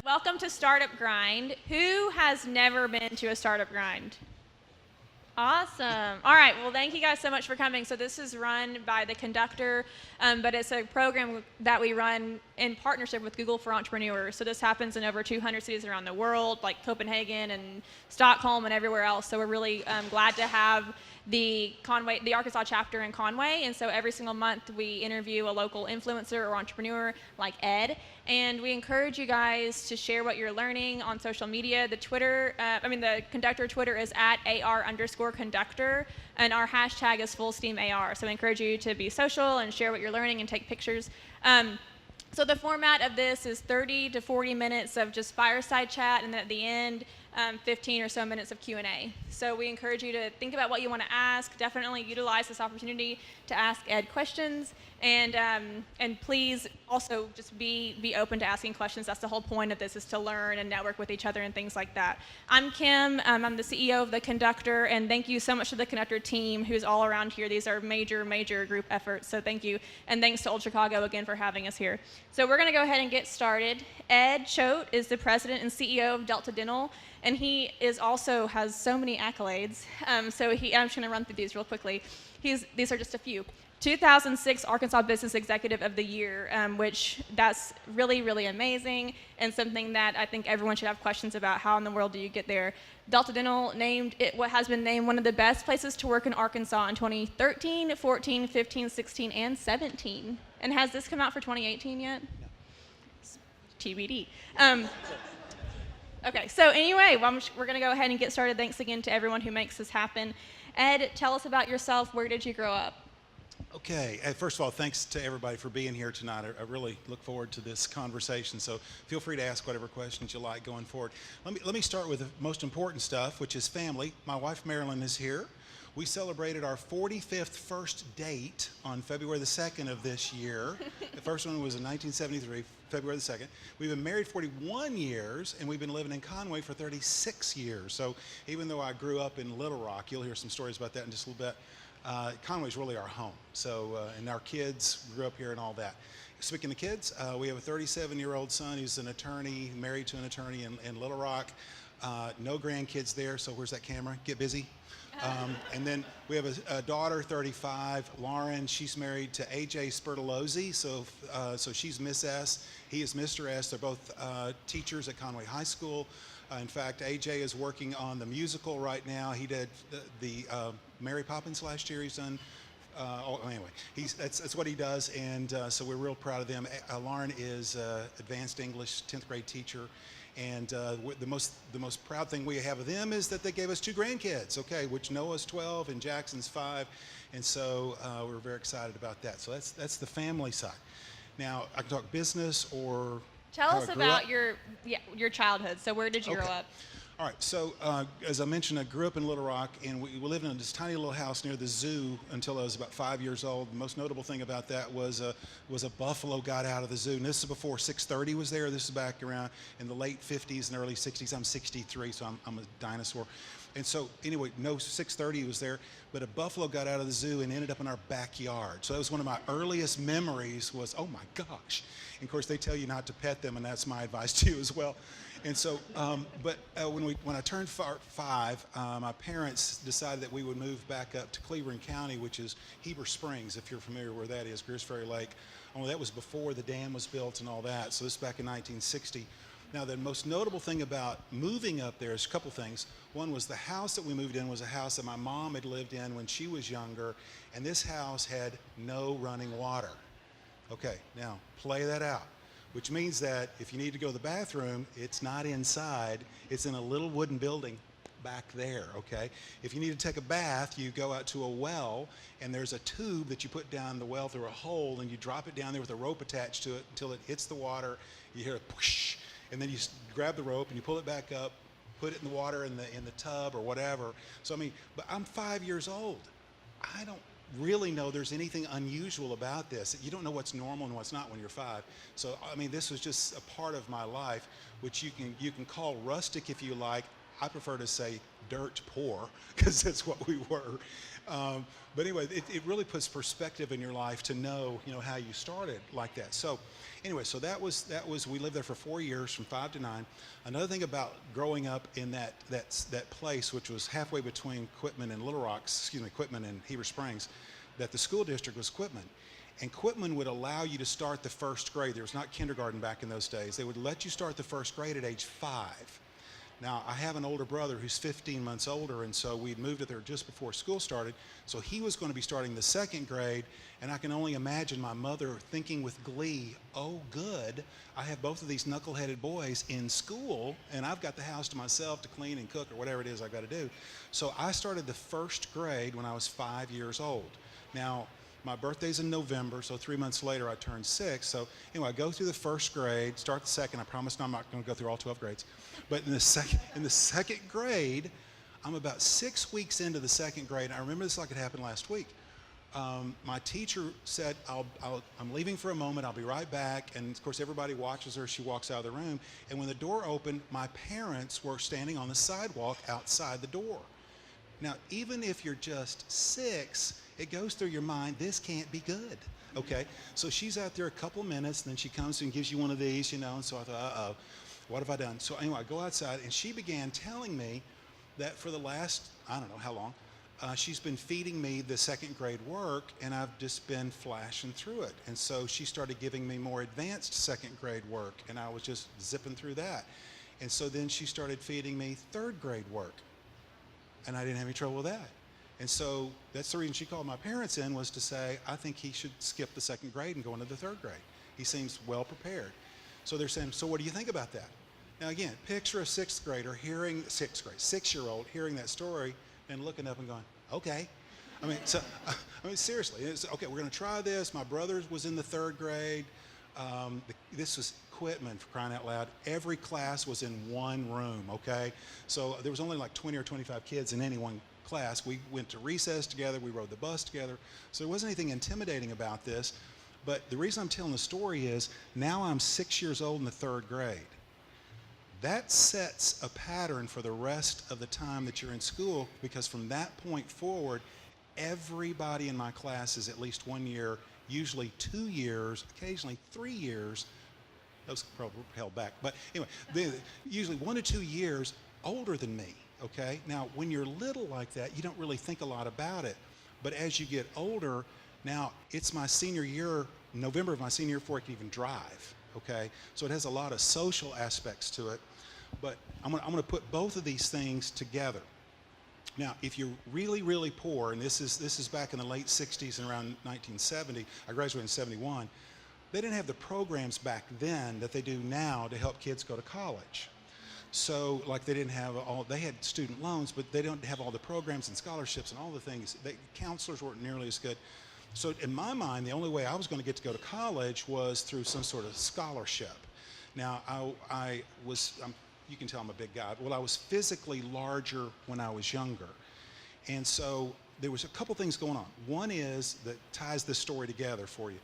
welcome to Startup Grind. Who has never been to a Startup Grind? Awesome. All right. Well, thank you guys so much for coming. So this is run by the Conductor, but it's a program that we run in partnership with Google for Entrepreneurs. So this happens in over 200 cities around the world, like Copenhagen and Stockholm and everywhere else. So we're really glad to have the Arkansas chapter in Conway. And so every single month we interview a local influencer or entrepreneur like Ed. And we encourage you guys to share what you're learning on social media. The Conductor Twitter is at @AR_Conductor, and our hashtag is FullSteamAR. So I encourage you to be social and share what you're learning and take pictures. So the format of this is 30 to 40 minutes of just fireside chat, and at the end, 15 or so minutes of Q&A. So we encourage you to think about what you want to ask. Definitely utilize this opportunity to ask Ed questions, and please also just be open to asking questions. That's the whole point of this, is to learn and network with each other and things like that. I'm Kim. I'm the CEO of the Conductor, and thank you so much to the Conductor team who's all around here. These are major group efforts, so thank you. And thanks to Old Chicago again for having us here. So we're going to go ahead and get started. Ed Choate is the president and CEO of Delta Dental, and he has so many accolades. I'm just going to run through these real quickly. These are just a few. 2006 Arkansas Business Executive of the Year, which that's really amazing, and something that I think everyone should have questions about. How in the world do you get there? Delta Dental what has been named one of the best places to work in Arkansas in 2013, 14, 15, 16, and 17. And has this come out for 2018 yet? No. TBD. Okay, so anyway, we're going to go ahead and get started. Thanks again to everyone who makes this happen. Ed, tell us about yourself. Where did you grow up? Okay, first of all, thanks to everybody for being here tonight. I really look forward to this conversation, so feel free to ask whatever questions you like going forward. Let me start with the most important stuff, which is family. My wife, Marilyn, is here. We celebrated our 45th first date on February the 2nd of this year. The first one was in 1973, February the 2nd. We've been married 41 years, and we've been living in Conway for 36 years. So even though I grew up in Little Rock, you'll hear some stories about that in just a little bit, Conway's really our home. So, and our kids grew up here and all that. Speaking of kids, we have a 37-year-old son who's an attorney, married to an attorney in Little Rock. No grandkids there, so where's that camera? Get busy. And then we have a daughter, 35, Lauren. She's married to AJ Spertolozzi, so she's Miss S. He is Mr. S. They're both teachers at Conway High School. In fact, AJ is working on the musical right now. He did the Mary Poppins last year. He's done. Anyway, that's what he does, and so we're real proud of them. Lauren is advanced English 10th grade teacher. And the most proud thing we have of them is that they gave us 2 grandkids, okay, which Noah's 12 and Jackson's 5, and so we're very excited about that. So that's the family side. Now I can talk business or tell us about your childhood. So where did you grow up? All right, so as I mentioned, I grew up in Little Rock, and we lived in this tiny little house near the zoo until I was about 5 years old. The most notable thing about that was a buffalo got out of the zoo, and this is before 6:30 was there. This is back around in the late 50s and early 60s. I'm 63, so I'm a dinosaur. And so anyway, no 6:30 was there, but a buffalo got out of the zoo and ended up in our backyard. So that was one of my earliest memories was, oh my gosh. And of course, they tell you not to pet them, and that's my advice to you as well. And so, when I turned 5, my parents decided that we would move back up to Cleveland County, which is Heber Springs, if you're familiar where that is, Greers Ferry Lake. Only that was before the dam was built and all that. So this is back in 1960. Now, the most notable thing about moving up there is a couple things. One was the house that we moved in was a house that my mom had lived in when she was younger, and this house had no running water. Okay, now play that out. Which means that if you need to go to the bathroom, it's not inside, it's in a little wooden building back there, okay? If you need to take a bath, you go out to a well, and there's a tube that you put down the well through a hole, and you drop it down there with a rope attached to it until it hits the water. You hear a whoosh, and then you grab the rope and you pull it back up, put it in the water in the tub or whatever. So I mean, but I'm 5 years old. I don't really know there's anything unusual about this. You don't know what's normal and what's not when you're 5. So I mean, this was just a part of my life, which you can call rustic if you like. I prefer to say dirt poor because that's what we were. But anyway, it really puts perspective in your life to know, how you started like that. So anyway, so that was, we lived there for 4 years from 5 to 9. Another thing about growing up in that place, which was halfway between Quitman and Little Rock, Quitman and Heber Springs, that the school district was Quitman. And Quitman would allow you to start the first grade. There was not kindergarten back in those days. They would let you start the first grade at age 5. Now, I have an older brother who's 15 months older, and so we moved it there just before school started. So he was going to be starting the second grade, and I can only imagine my mother thinking with glee, oh, good, I have both of these knuckleheaded boys in school, and I've got the house to myself to clean and cook or whatever it is I've got to do. So I started the first grade when I was 5 years old. Now, my birthday's in November, so 3 months later I turned 6. So anyway, I go through the first grade, start the second. I promise I'm not going to go through all 12 grades. But in the second grade, I'm about 6 weeks into the second grade. I remember this like it happened last week. My teacher said, I'm leaving for a moment. I'll be right back. And of course, everybody watches her. She walks out of the room. And when the door opened, my parents were standing on the sidewalk outside the door. Now, even if you're just 6, it goes through your mind, this can't be good, okay? So she's out there a couple of minutes, and then she comes and gives you one of these, and so I thought, uh-oh, what have I done? So anyway, I go outside, and she began telling me that for the last, I don't know how long, she's been feeding me the second grade work, and I've just been flashing through it. And so she started giving me more advanced second grade work, and I was just zipping through that. And so then she started feeding me third grade work, and I didn't have any trouble with that. And so that's the reason she called my parents in, was to say, I think he should skip the second grade and go into the third grade. He seems well prepared. So they're saying, so what do you think about that? Now again, picture a 6-year-old hearing that story and looking up and going, okay. I mean, seriously, it's, okay, we're going to try this. My brother was in the third grade. This was Quitman, for crying out loud. Every class was in one room, okay? So there was only like 20 or 25 kids in any one class. We went to recess together. We rode the bus together. So there wasn't anything intimidating about this. But the reason I'm telling the story is now I'm 6 years old in the third grade. That sets a pattern for the rest of the time that you're in school, because from that point forward, everybody in my class is at least 1 year, usually 2 years, occasionally 3 years. Those probably held back. But anyway, usually 1 to 2 years older than me, okay? Now, when you're little like that, you don't really think a lot about it. But as you get older, now it's my senior year, November of my senior year, before I can even drive, okay? So it has a lot of social aspects to it. But I'm gonna put both of these things together. Now, if you're really, really poor, and this is back in the late 60s and around 1970, I graduated in 71, they didn't have the programs back then that they do now to help kids go to college. So, like, they didn't have they had student loans, but they don't have all the programs and scholarships and all the things. Counselors weren't nearly as good. So in my mind, the only way I was going to get to go to college was through some sort of scholarship. Now, you can tell I'm a big guy. Well, I was physically larger when I was younger. And so there was a couple things going on. One is, that ties this story together for you.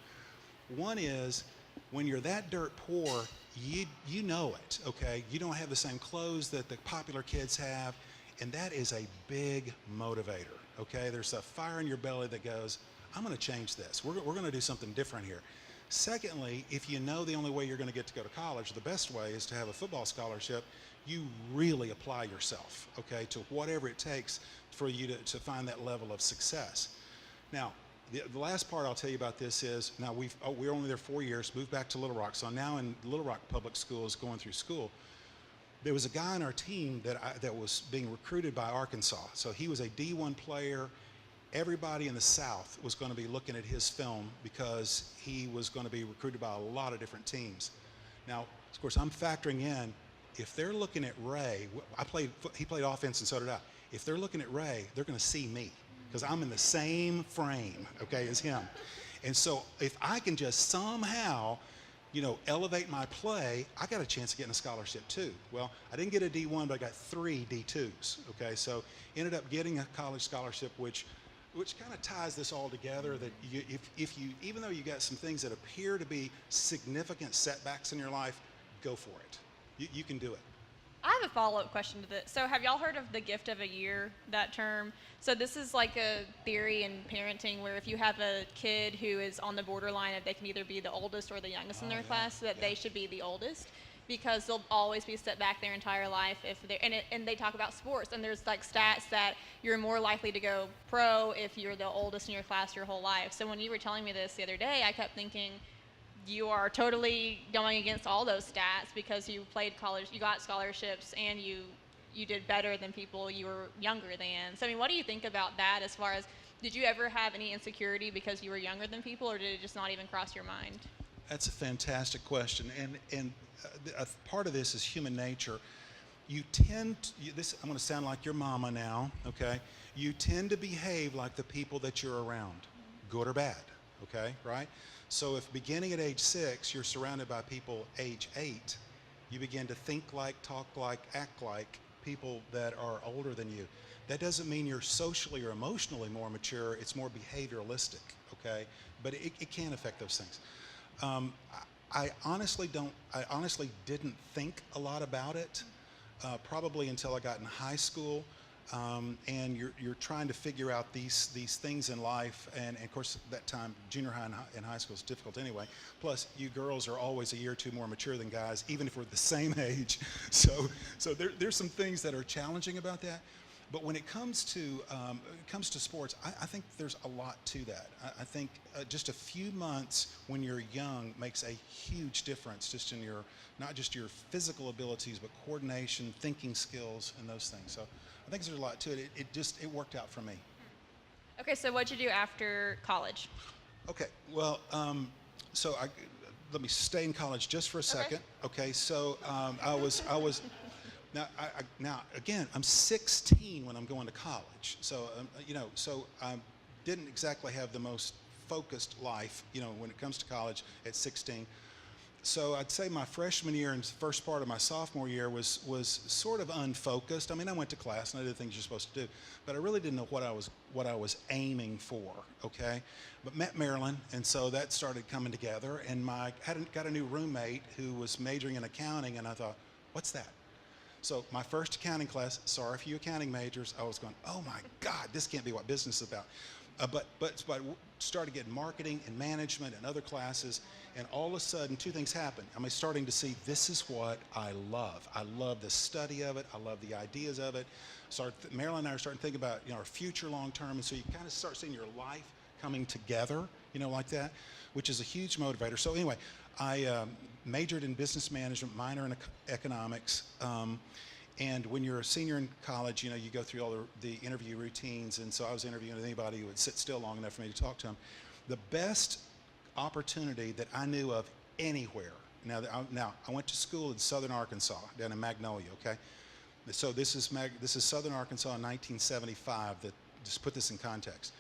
One is, when you're that dirt poor, you know it, okay? You don't have the same clothes that the popular kids have, and that is a big motivator, okay? There's a fire in your belly that goes, I'm gonna change this. We're gonna do something different here. Secondly, if you know the only way you're gonna get to go to college, the best way is to have a football scholarship, you really apply yourself, okay, to whatever it takes for you to find that level of success. Now, the last part I'll tell you about this is, now we're only there 4 years, moved back to Little Rock. So I'm now in Little Rock Public Schools, going through school. There was a guy on our team that was being recruited by Arkansas. So he was a D1 player. Everybody in the South was going to be looking at his film because he was going to be recruited by a lot of different teams. Now, of course, I'm factoring in, if they're looking at Ray, he played offense and so did I. If they're looking at Ray, they're going to see me, because I'm in the same frame, okay, as him. And so if I can just somehow, elevate my play, I got a chance of getting a scholarship too. Well, I didn't get a D1, but I got 3 D2s, okay? So ended up getting a college scholarship, which kind of ties this all together, that even though you got some things that appear to be significant setbacks in your life, go for it. You can do it. I have a follow-up question to this. So have y'all heard of the gift of a year, that term? So this is like a theory in parenting where if you have a kid who is on the borderline of they can either be the oldest or the youngest in their class, so that they should be the oldest because they'll always be set back their entire life if they're, and they talk about sports, and there's like stats that you're more likely to go pro if you're the oldest in your class your whole life. So when you were telling me this the other day, I kept thinking, you are totally going against all those stats because you played college, you got scholarships, and you did better than people you were younger than. So I mean, what do you think about that as far as, did you ever have any insecurity because you were younger than people, or did it just not even cross your mind? That's a fantastic question, and a part of this is human nature. You tend to, this, I'm going to sound like your mama now, okay? You tend to behave like the people that you're around, good or bad, okay, right? So if beginning at age 6, you're surrounded by people age 8, you begin to think like, talk like, act like people that are older than you. That doesn't mean you're socially or emotionally more mature, it's more behavioralistic, okay? But it can affect those things. I honestly didn't think a lot about it, probably until I got in high school. And you're trying to figure out these things in life, and of course that time junior high and high school is difficult anyway. Plus, you girls are always a year or two more mature than guys, even if we're the same age. So there's some things that are challenging about that. But when it comes to sports, I think there's a lot to that. I think just a few months when you're young makes a huge difference, just in your, not just your physical abilities, but coordination, thinking skills, and those things. So I think there's a lot to it. It worked out for me. Okay, so what'd you do after college? Okay, well, let me stay in college just for a second. Okay, so I was now again, I'm 16 when I'm going to college. So so I didn't exactly have the most focused life, when it comes to college at 16. So I'd say my freshman year and first part of my sophomore year was sort of unfocused. I mean, I went to class and I did things you're supposed to do, but I really didn't know what I was aiming for. Okay, but met Marilyn, and so that started coming together. And hadn't got a new roommate who was majoring in accounting, and I thought, what's that? So my first accounting class, sorry for you accounting majors, I was going, oh my God, this can't be what business is about. But started getting marketing and management and other classes, and all of a sudden, two things happened. I'm starting to see this is what I love. I love the study of it. I love the ideas of it. Marilyn and I are starting to think about our future long term, and so you kind of start seeing your life coming together, like that, which is a huge motivator. So anyway, I majored in business management, minor in economics. And when you're a senior in college, you go through all the interview routines, and so I was interviewing anybody who would sit still long enough for me to talk to them. The best opportunity that I knew of anywhere. Now I went to school in southern Arkansas, down in Magnolia. Okay, so this is southern Arkansas in 1975. Just put this in context.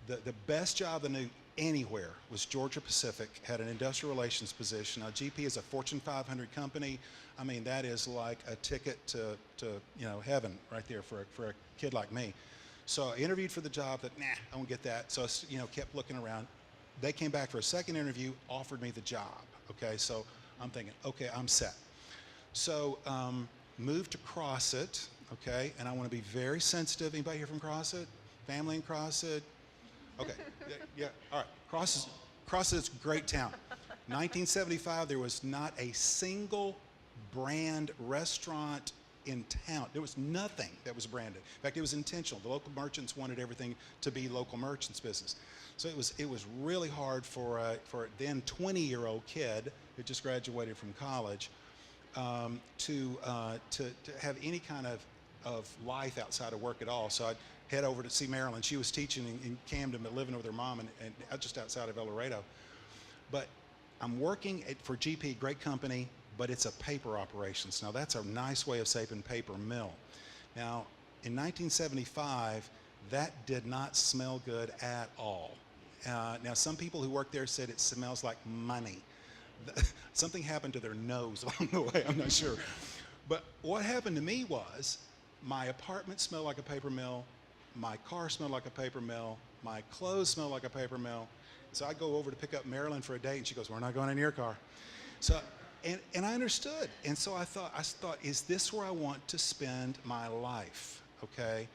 The best job I knew anywhere was Georgia Pacific, had an industrial relations position. Now GP is a Fortune 500 company. I mean, that is like a ticket to heaven right there for a kid like me. So I interviewed for the job, I won't get that. So I kept looking around. They came back for a second interview, offered me the job. Okay, so I'm thinking, okay, I'm set. So moved to CrossIt, okay, and I want to be very sensitive. Anybody here from CrossIt? Family in CrossIt? Okay, yeah, all right. CrossIt's a great town. 1975, there was not a single brand restaurant in town. There was nothing that was branded. In fact, it was intentional. The local merchants wanted everything to be local merchants business. So it was really hard for a then 20-year-old kid who just graduated from college to have any kind of life outside of work at all. So I'd head over to see Marilyn. She was teaching in Camden, but living with her mom and just outside of El Dorado. But I'm working for GP, great company, but it's a paper operations. Now that's a nice way of saying paper mill. Now in 1975, that did not smell good at all. Now some people who work there said it smells like money. Something happened to their nose along the way, I'm not sure. But what happened to me was my apartment smelled like a paper mill, my car smelled like a paper mill, my clothes smelled like a paper mill. So I go over to pick up Marilyn for a date, and she goes, "We're not going in your car." So And I understood. And so I thought, is this where I want to spend my life? Okay.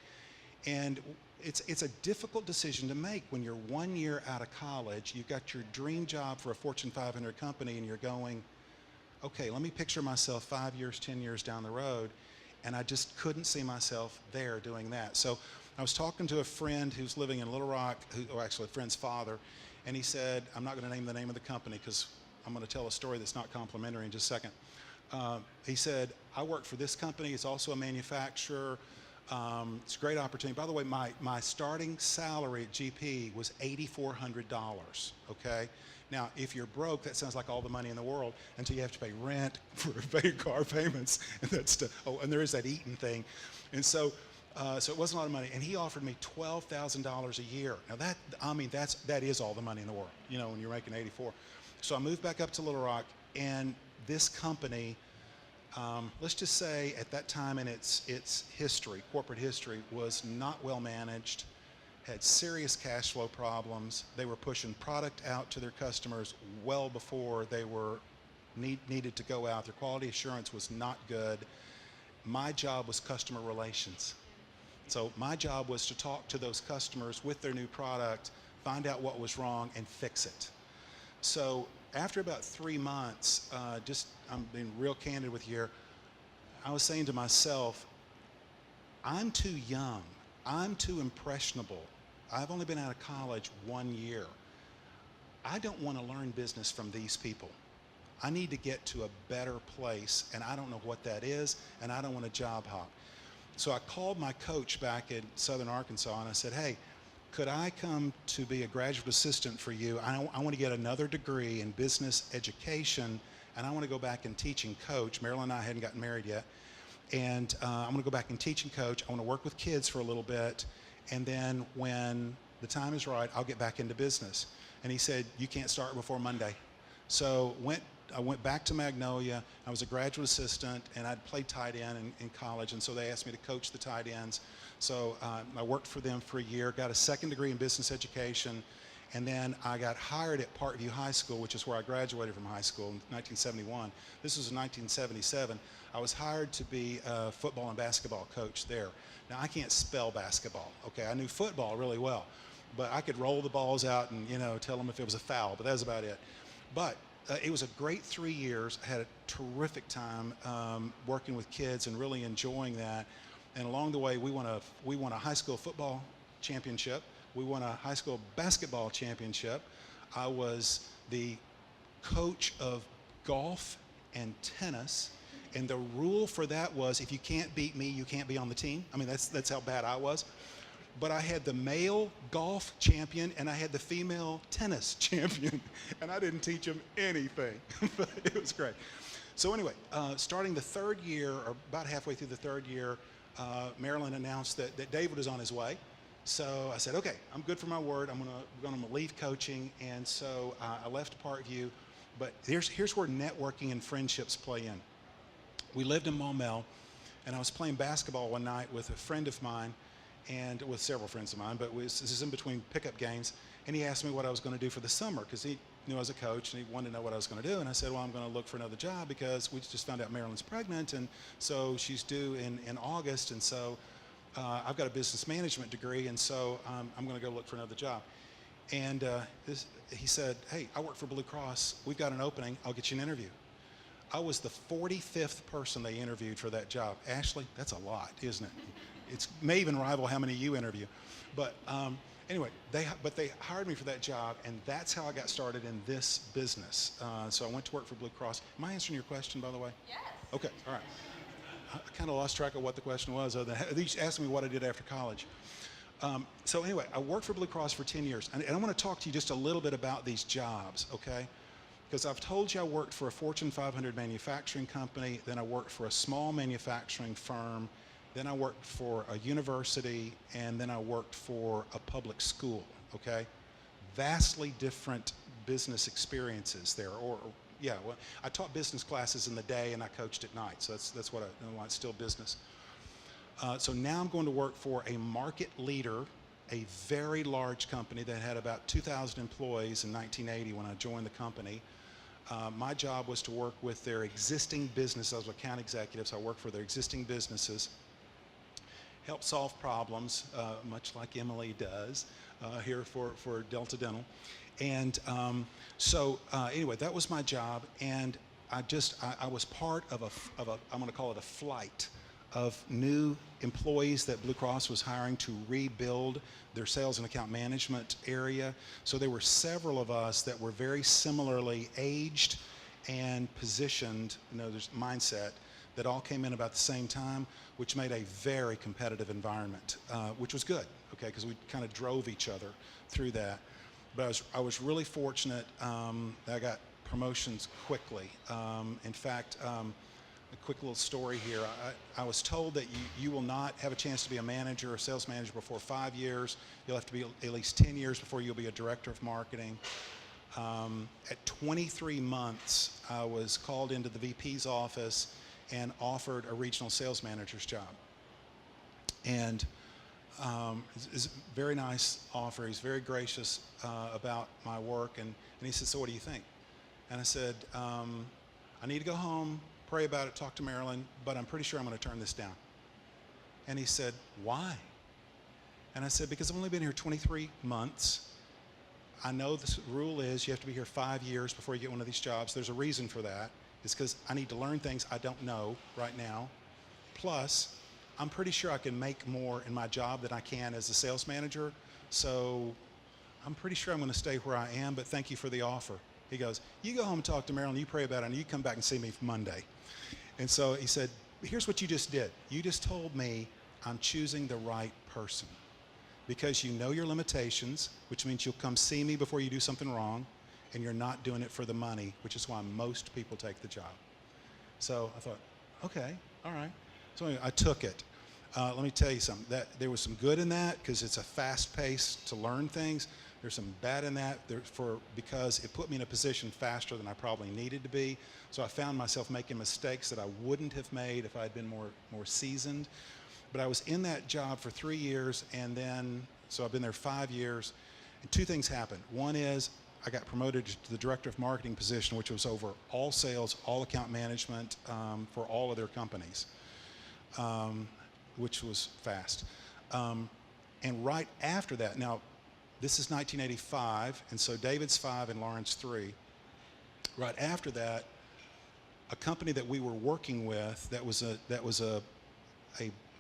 And it's a difficult decision to make when you're 1 year out of college, you've got your dream job for a Fortune 500 company, and you're going, okay, let me picture myself 5 years, 10 years down the road. And I just couldn't see myself there doing that. So I was talking to a friend who's living in Little Rock, or actually a friend's father, and he said, I'm not going to name the name of the company because I'm going to tell a story that's not complimentary in just a second. He said, I work for this company. It's also a manufacturer. It's a great opportunity. By the way, my starting salary at GP was $8,400, okay? Now, if you're broke, that sounds like all the money in the world until you have to pay rent, pay your car payments, and that stuff. Oh, and there is that eating thing. And so it wasn't a lot of money. And he offered me $12,000 a year. Now that is all the money in the world, when you're making 84. So I moved back up to Little Rock, and this company, let's just say at that time in its history, corporate history, was not well managed, had serious cash flow problems. They were pushing product out to their customers well before they were needed to go out. Their quality assurance was not good. My job was customer relations. So my job was to talk to those customers with their new product, find out what was wrong, and fix it. So after about 3 months, I'm being real candid with you here, I was saying to myself, I'm too young. I'm too impressionable. I've only been out of college 1 year. I don't want to learn business from these people. I need to get to a better place, and I don't know what that is, and I don't want to job hop. So I called my coach back in Southern Arkansas, and I said, hey, could I come to be a graduate assistant for you? I want to get another degree in business education, and I want to go back and teach and coach. Marilyn and I hadn't gotten married yet. And I'm going to go back and teach and coach. I want to work with kids for a little bit. And then when the time is right, I'll get back into business. And he said, you can't start before Monday. So I went back to Magnolia. I was a graduate assistant, and I'd played tight end in college. And so they asked me to coach the tight ends. So I worked for them for a year, got a second degree in business education. And then I got hired at Parkview High School, which is where I graduated from high school in 1971. This was in 1977. I was hired to be a football and basketball coach there. Now, I can't spell basketball, okay? I knew football really well, but I could roll the balls out and, tell them if it was a foul, but that was about it. But it was a great 3 years. I had a terrific time working with kids and really enjoying that. And along the way, we won a high school football championship. We won a high school basketball championship. I was the coach of golf and tennis. And the rule for that was, if you can't beat me, you can't be on the team. I mean, that's how bad I was. But I had the male golf champion, and I had the female tennis champion. And I didn't teach them anything. But it was great. So anyway, starting the third year, or about halfway through the third year, Marilyn announced that David was on his way. So I said, okay, I'm good for my word. I'm going to leave coaching. And so I left Parkview. But here's where networking and friendships play in. We lived in Maumelle, and I was playing basketball one night with a friend of mine, and with several friends of mine, but this is in between pickup games. And he asked me what I was going to do for the summer, because he knew I was a coach, and he wanted to know what I was going to do. And I said, well, I'm going to look for another job, because we just found out Marilyn's pregnant, and so she's due in August. And so I've got a business management degree, and so I'm going to go look for another job. And he said, hey, I work for Blue Cross. We've got an opening. I'll get you an interview. I was the 45th person they interviewed for that job. Ashley, that's a lot, isn't it? It may even rival how many you interview. But anyway, they hired me for that job, and that's how I got started in this business. So I went to work for Blue Cross. Am I answering your question, by the way? Yes. Okay, all right. I kind of lost track of what the question was. They asked me what I did after college. So anyway, I worked for Blue Cross for 10 years. And I want to talk to you just a little bit about these jobs, okay? Because I've told you I worked for a Fortune 500 manufacturing company, then I worked for a small manufacturing firm, then I worked for a university, and then I worked for a public school, okay? Vastly different business experiences there. Well, I taught business classes in the day and I coached at night, so that's why it's still business. So now I'm going to work for a market leader, a very large company that had about 2,000 employees in 1980 when I joined the company. My job was to work with their existing business. I was account executive, so I worked for their existing businesses, help solve problems, much like Emily does here for Delta Dental. And anyway, that was my job, and I was part of I'm going to call it a flight of new employees that Blue Cross was hiring to rebuild their sales and account management area. So there were several of us that were very similarly aged and positioned, there's mindset, that all came in about the same time, which made a very competitive environment, which was good, okay, because we kind of drove each other through that. But I was really fortunate that I got promotions quickly. In fact, a quick little story here. I was told that you will not have a chance to be a manager or sales manager before 5 years. You'll have to be at least 10 years before you'll be a director of marketing. At 23 months, I was called into the VP's office and offered a regional sales manager's job. And it's a very nice offer. He's very gracious about my work. And he said, so what do you think? And I said, I need to go home, pray about it, talk to Marilyn, but I'm pretty sure I'm going to turn this down. And he said, why? And I said, because I've only been here 23 months. I know the rule is you have to be here 5 years before you get one of these jobs. There's a reason for that. It's because I need to learn things I don't know right now. Plus, I'm pretty sure I can make more in my job than I can as a sales manager. So I'm pretty sure I'm going to stay where I am, but thank you for the offer. He goes, you go home and talk to Marilyn, you pray about it, and you come back and see me Monday. And so he said, here's what you just did. You just told me I'm choosing the right person because you know your limitations, which means you'll come see me before you do something wrong, and you're not doing it for the money, which is why most people take the job. So I thought, okay, all right. So anyway, I took it. Let me tell you something. There was some good in that because it's a fast pace to learn things. There's some bad in that because it put me in a position faster than I probably needed to be. So I found myself making mistakes that I wouldn't have made if I had been more seasoned. But I was in that job for 3 years, and then, so I've been there 5 years, and two things happened. One is I got promoted to the director of marketing position, which was over all sales, all account management for all of their companies, which was fast. And right after that, now, this is 1985, and so David's 5 and Lauren's 3. Right after that, a company that we were working with that was a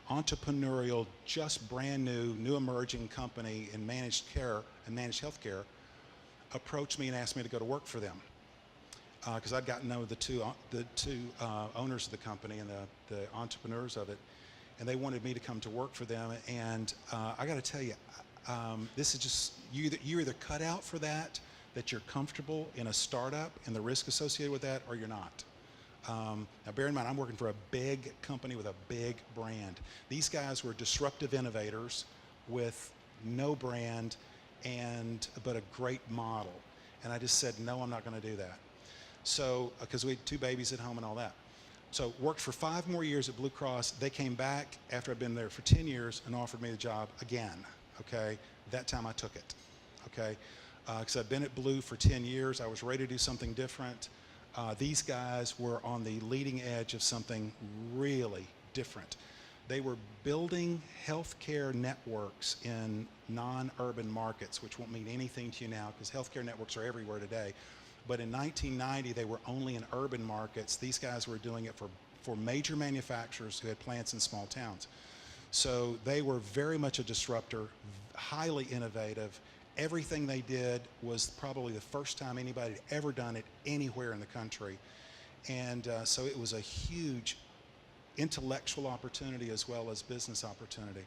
entrepreneurial, just brand new emerging company in managed care and managed healthcare approached me and asked me to go to work for them because I'd gotten to know the two owners of the company and the entrepreneurs of it, and they wanted me to come to work for them. And I got to tell you, this is just, you're either cut out for that you're comfortable in a startup and the risk associated with that, or you're not. Now bear in mind, I'm working for a big company with a big brand. These guys were disruptive innovators with no brand but a great model. And I just said, no, I'm not going to do that. So, because we had 2 babies at home and all that. So worked for 5 more years at Blue Cross. They came back after I'd been there for 10 years and offered me the job again. Okay, that time I took it, okay? Because I'd been at Blue for 10 years. I was ready to do something different. These guys were on the leading edge of something really different. They were building healthcare networks in non-urban markets, which won't mean anything to you now because healthcare networks are everywhere today. But in 1990, they were only in urban markets. These guys were doing it for major manufacturers who had plants in small towns. So they were very much a disruptor, highly innovative. Everything they did was probably the first time anybody had ever done it anywhere in the country. And so it was a huge intellectual opportunity as well as business opportunity.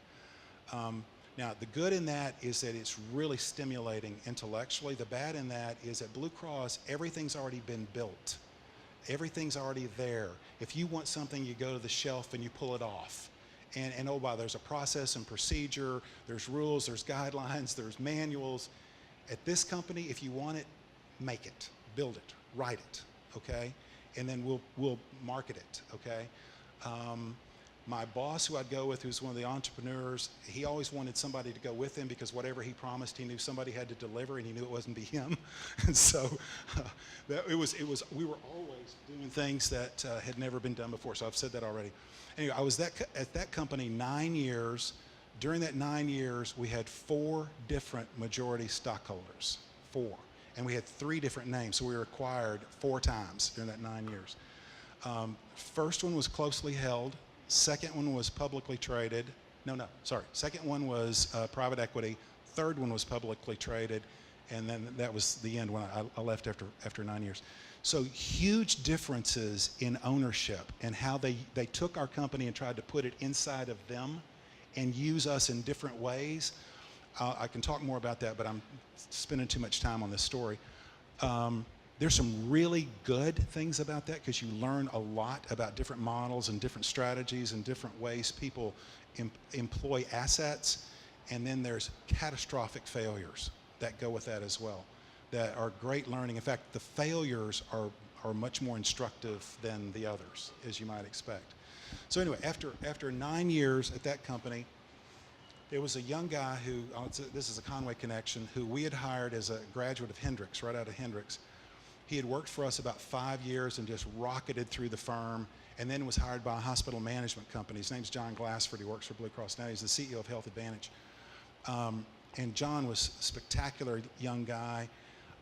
Now, the good in that is that it's really stimulating intellectually. The bad in that is at Blue Cross, everything's already been built. Everything's already there. If you want something, you go to the shelf and you pull it off. And oh, wow, there's a process and procedure, there's rules, there's guidelines, there's manuals. At this company, if you want it, make it, build it, write it, okay? And then we'll market it, okay? My boss, who I'd go with, who's one of the entrepreneurs, he always wanted somebody to go with him because whatever he promised, he knew somebody had to deliver, and he knew it wasn't be him. And so we were always doing things that had never been done before. So I've said that already. Anyway, I was at that company 9 years. During that 9 years, we had 4 different majority stockholders, 4. And we had 3 different names, so we were acquired 4 times during that 9 years. First one was closely held. Second one was publicly traded. Second one was private equity. Third one was publicly traded. And then that was the end when I left after 9 years. So huge differences in ownership and how they took our company and tried to put it inside of them and use us in different ways. I can talk more about that, but I'm spending too much time on this story. There's some really good things about that because you learn a lot about different models and different strategies and different ways people employ assets. And then there's catastrophic failures that go with that as well, that are great learning. In fact, the failures are much more instructive than the others, as you might expect. So anyway, after 9 years at that company, there was a young guy who, this is a Conway connection, who we had hired as a graduate of Hendrix, right out of Hendrix. He had worked for us about 5 years and just rocketed through the firm, and then was hired by a hospital management company. His name's John Glassford. He works for Blue Cross now. He's the CEO of Health Advantage. And John was a spectacular young guy.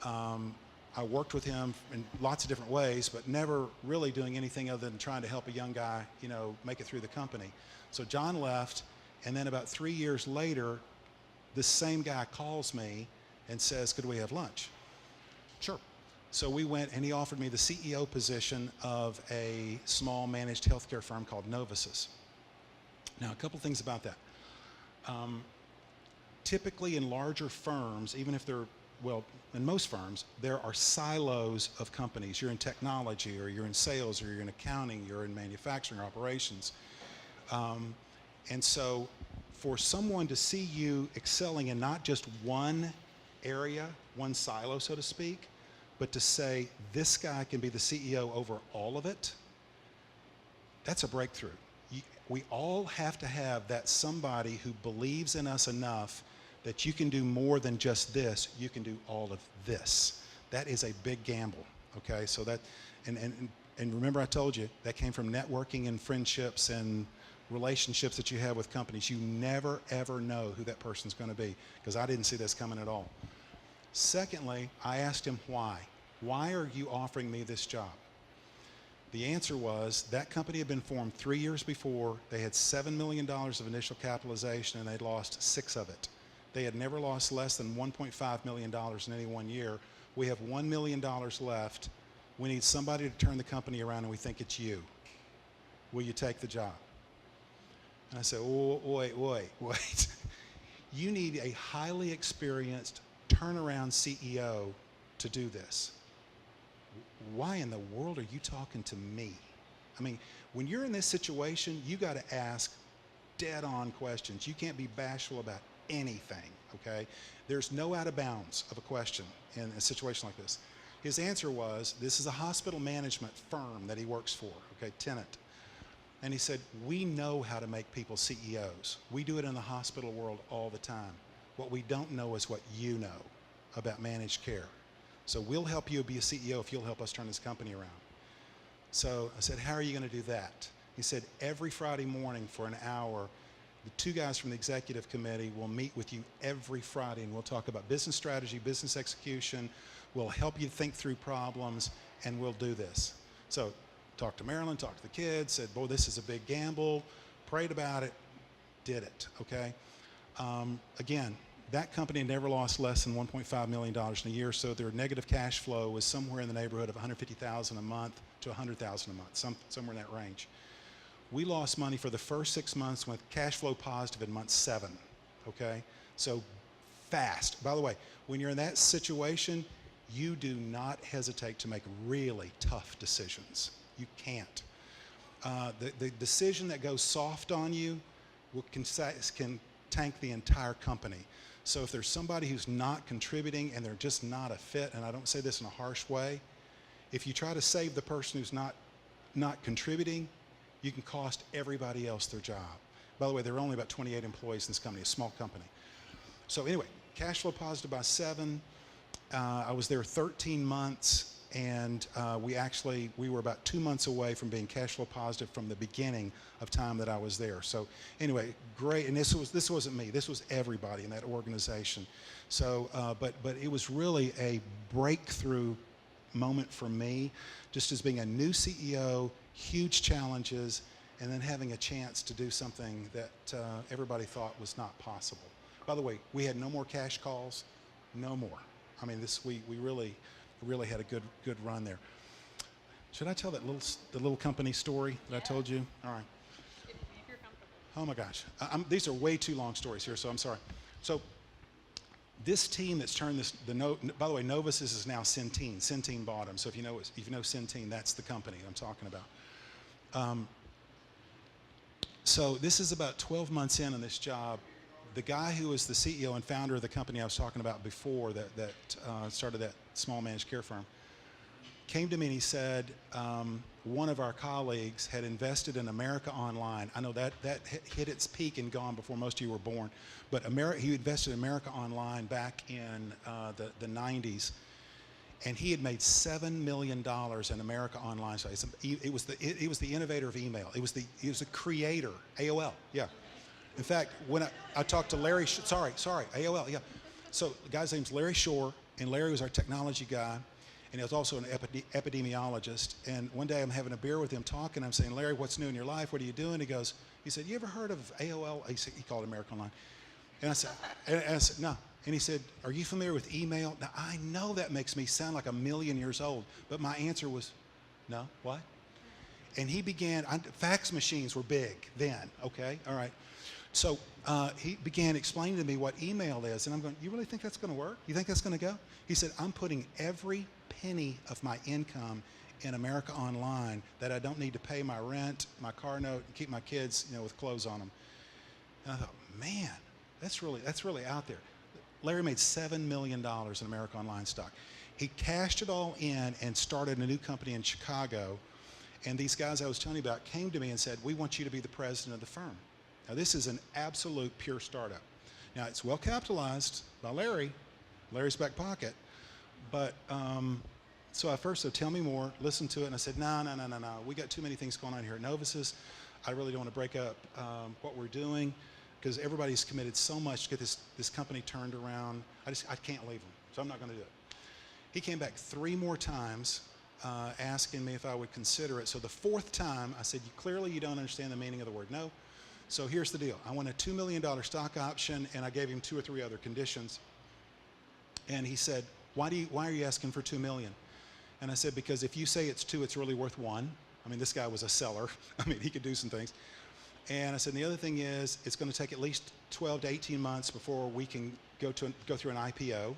I worked with him in lots of different ways, but never really doing anything other than trying to help a young guy, make it through the company. So John left, and then about 3 years later, this same guy calls me and says, could we have lunch? Sure. So we went, and he offered me the CEO position of a small managed healthcare firm called Novasys. Now, a couple things about that. Typically in larger firms, even if they're, in most firms, there are silos of companies. You're in technology, or you're in sales, or you're in accounting, you're in manufacturing operations. And so for someone to see you excelling in not just one area, one silo, so to speak, but to say, this guy can be the CEO over all of it, that's a breakthrough. We all have to have that somebody who believes in us enough that you can do more than just this, you can do all of this. That is a big gamble, okay? So that, and remember I told you, that came from networking and friendships and relationships that you have with companies. You never, ever know who that person's gonna be, because I didn't see this coming at all. Secondly, I asked him why. Why are you offering me this job? The answer was that company had been formed 3 years before. They had $7 million of initial capitalization, and they'd lost 6 of it. They had never lost less than $1.5 million in any one year. We have $1 million left. We need somebody to turn the company around, and we think it's you. Will you take the job? And I said, oh, wait. You need a highly experienced turnaround CEO to do this. Why in the world are you talking to me? I mean, when you're in this situation, you got to ask dead-on questions. You can't be bashful about anything, okay? There's no out of bounds of a question in a situation like this. His answer was, this is a hospital management firm that he works for, okay, tenant. And he said, we know how to make people CEOs. We do it in the hospital world all the time. What we don't know is what you know about managed care. So we'll help you be a CEO if you'll help us turn this company around. So I said, how are you going to do that? He said, every Friday morning for an hour, the 2 guys from the executive committee will meet with you every Friday, and we'll talk about business strategy, business execution. We'll help you think through problems, and we'll do this. So talked to Marilyn, talked to the kids, said, boy, this is a big gamble, prayed about it, did it, okay? Again, that company never lost less than $1.5 million in a year, so their negative cash flow was somewhere in the neighborhood of $150,000 a month to $100,000 a month, somewhere in that range. We lost money for the first 6 months with cash flow positive in month 7, okay? So fast. By the way, when you're in that situation, you do not hesitate to make really tough decisions. You can't. The decision that goes soft on you can tank the entire company. So if there's somebody who's not contributing and they're just not a fit, and I don't say this in a harsh way, if you try to save the person who's not contributing, you can cost everybody else their job. By the way, there are only about 28 employees in this company, a small company. So anyway, cash flow positive by 7. I was there 13 months, and we were about 2 months away from being cash flow positive from the beginning of time that I was there. So anyway, great. And this wasn't me. This was everybody in that organization. So, but it was really a breakthrough moment for me, just as being a new CEO, huge challenges, and then having a chance to do something that everybody thought was not possible. By the way, we had no more cash calls, no more. I mean, we really had a good run there. Should I tell the little company story that I told you? All right. If you're comfortable. Oh my gosh, these are way too long stories here, so I'm sorry. So this team that's turned this, by the way, Novus is now Centene. Centene bought them. So if you know Centene, that's the company I'm talking about. So this is about 12 months in on this job. The guy who was the CEO and founder of the company I was talking about before that started that small managed care firm came to me and he said, one of our colleagues had invested in America Online. I know that hit its peak and gone before most of you were born, but he invested in America Online back in the 90s, and he had made $7 million in America Online. So it was the innovator of email. It was the creator, AOL, yeah. In fact, when I talked to Larry, AOL, yeah. So the guy's name's Larry Shore, and Larry was our technology guy, and he was also an epidemiologist. And one day I'm having a beer with him talking. I'm saying, Larry, what's new in your life? What are you doing? He said, you ever heard of AOL? He called it America Online. And I said, no. And he said, are you familiar with email? Now, I know that makes me sound like a million years old, but my answer was, no, what? And he began, fax machines were big then, okay? All right. So he began explaining to me what email is, and I'm going, you really think that's going to work? You think that's going to go? He said, I'm putting every penny of my income in America Online that I don't need to pay my rent, my car note, and keep my kids, with clothes on them. And I thought, man, that's really out there. Larry made $7 million in America Online stock. He cashed it all in and started a new company in Chicago. And these guys I was telling you about came to me and said, we want you to be the president of the firm. Now, this is an absolute pure startup. Now, it's well capitalized by Larry's back pocket. But so I first said, tell me more, listen to it. And I said, no. We got too many things going on here at Novus's. I really don't want to break up what we're doing because everybody's committed so much to get this company turned around. I can't leave them, so I'm not going to do it. He came back 3 more times asking me if I would consider it. So the 4th time, I said, clearly you don't understand the meaning of the word no. So here's the deal. I want a $2 million stock option, and I gave him 2 or 3 other conditions. And he said, why are you asking for $2 million? And I said, because if you say it's 2, it's really worth 1. I mean, this guy was a seller. I mean, he could do some things. And I said, and the other thing is, it's going to take at least 12 to 18 months before we can go through an IPO.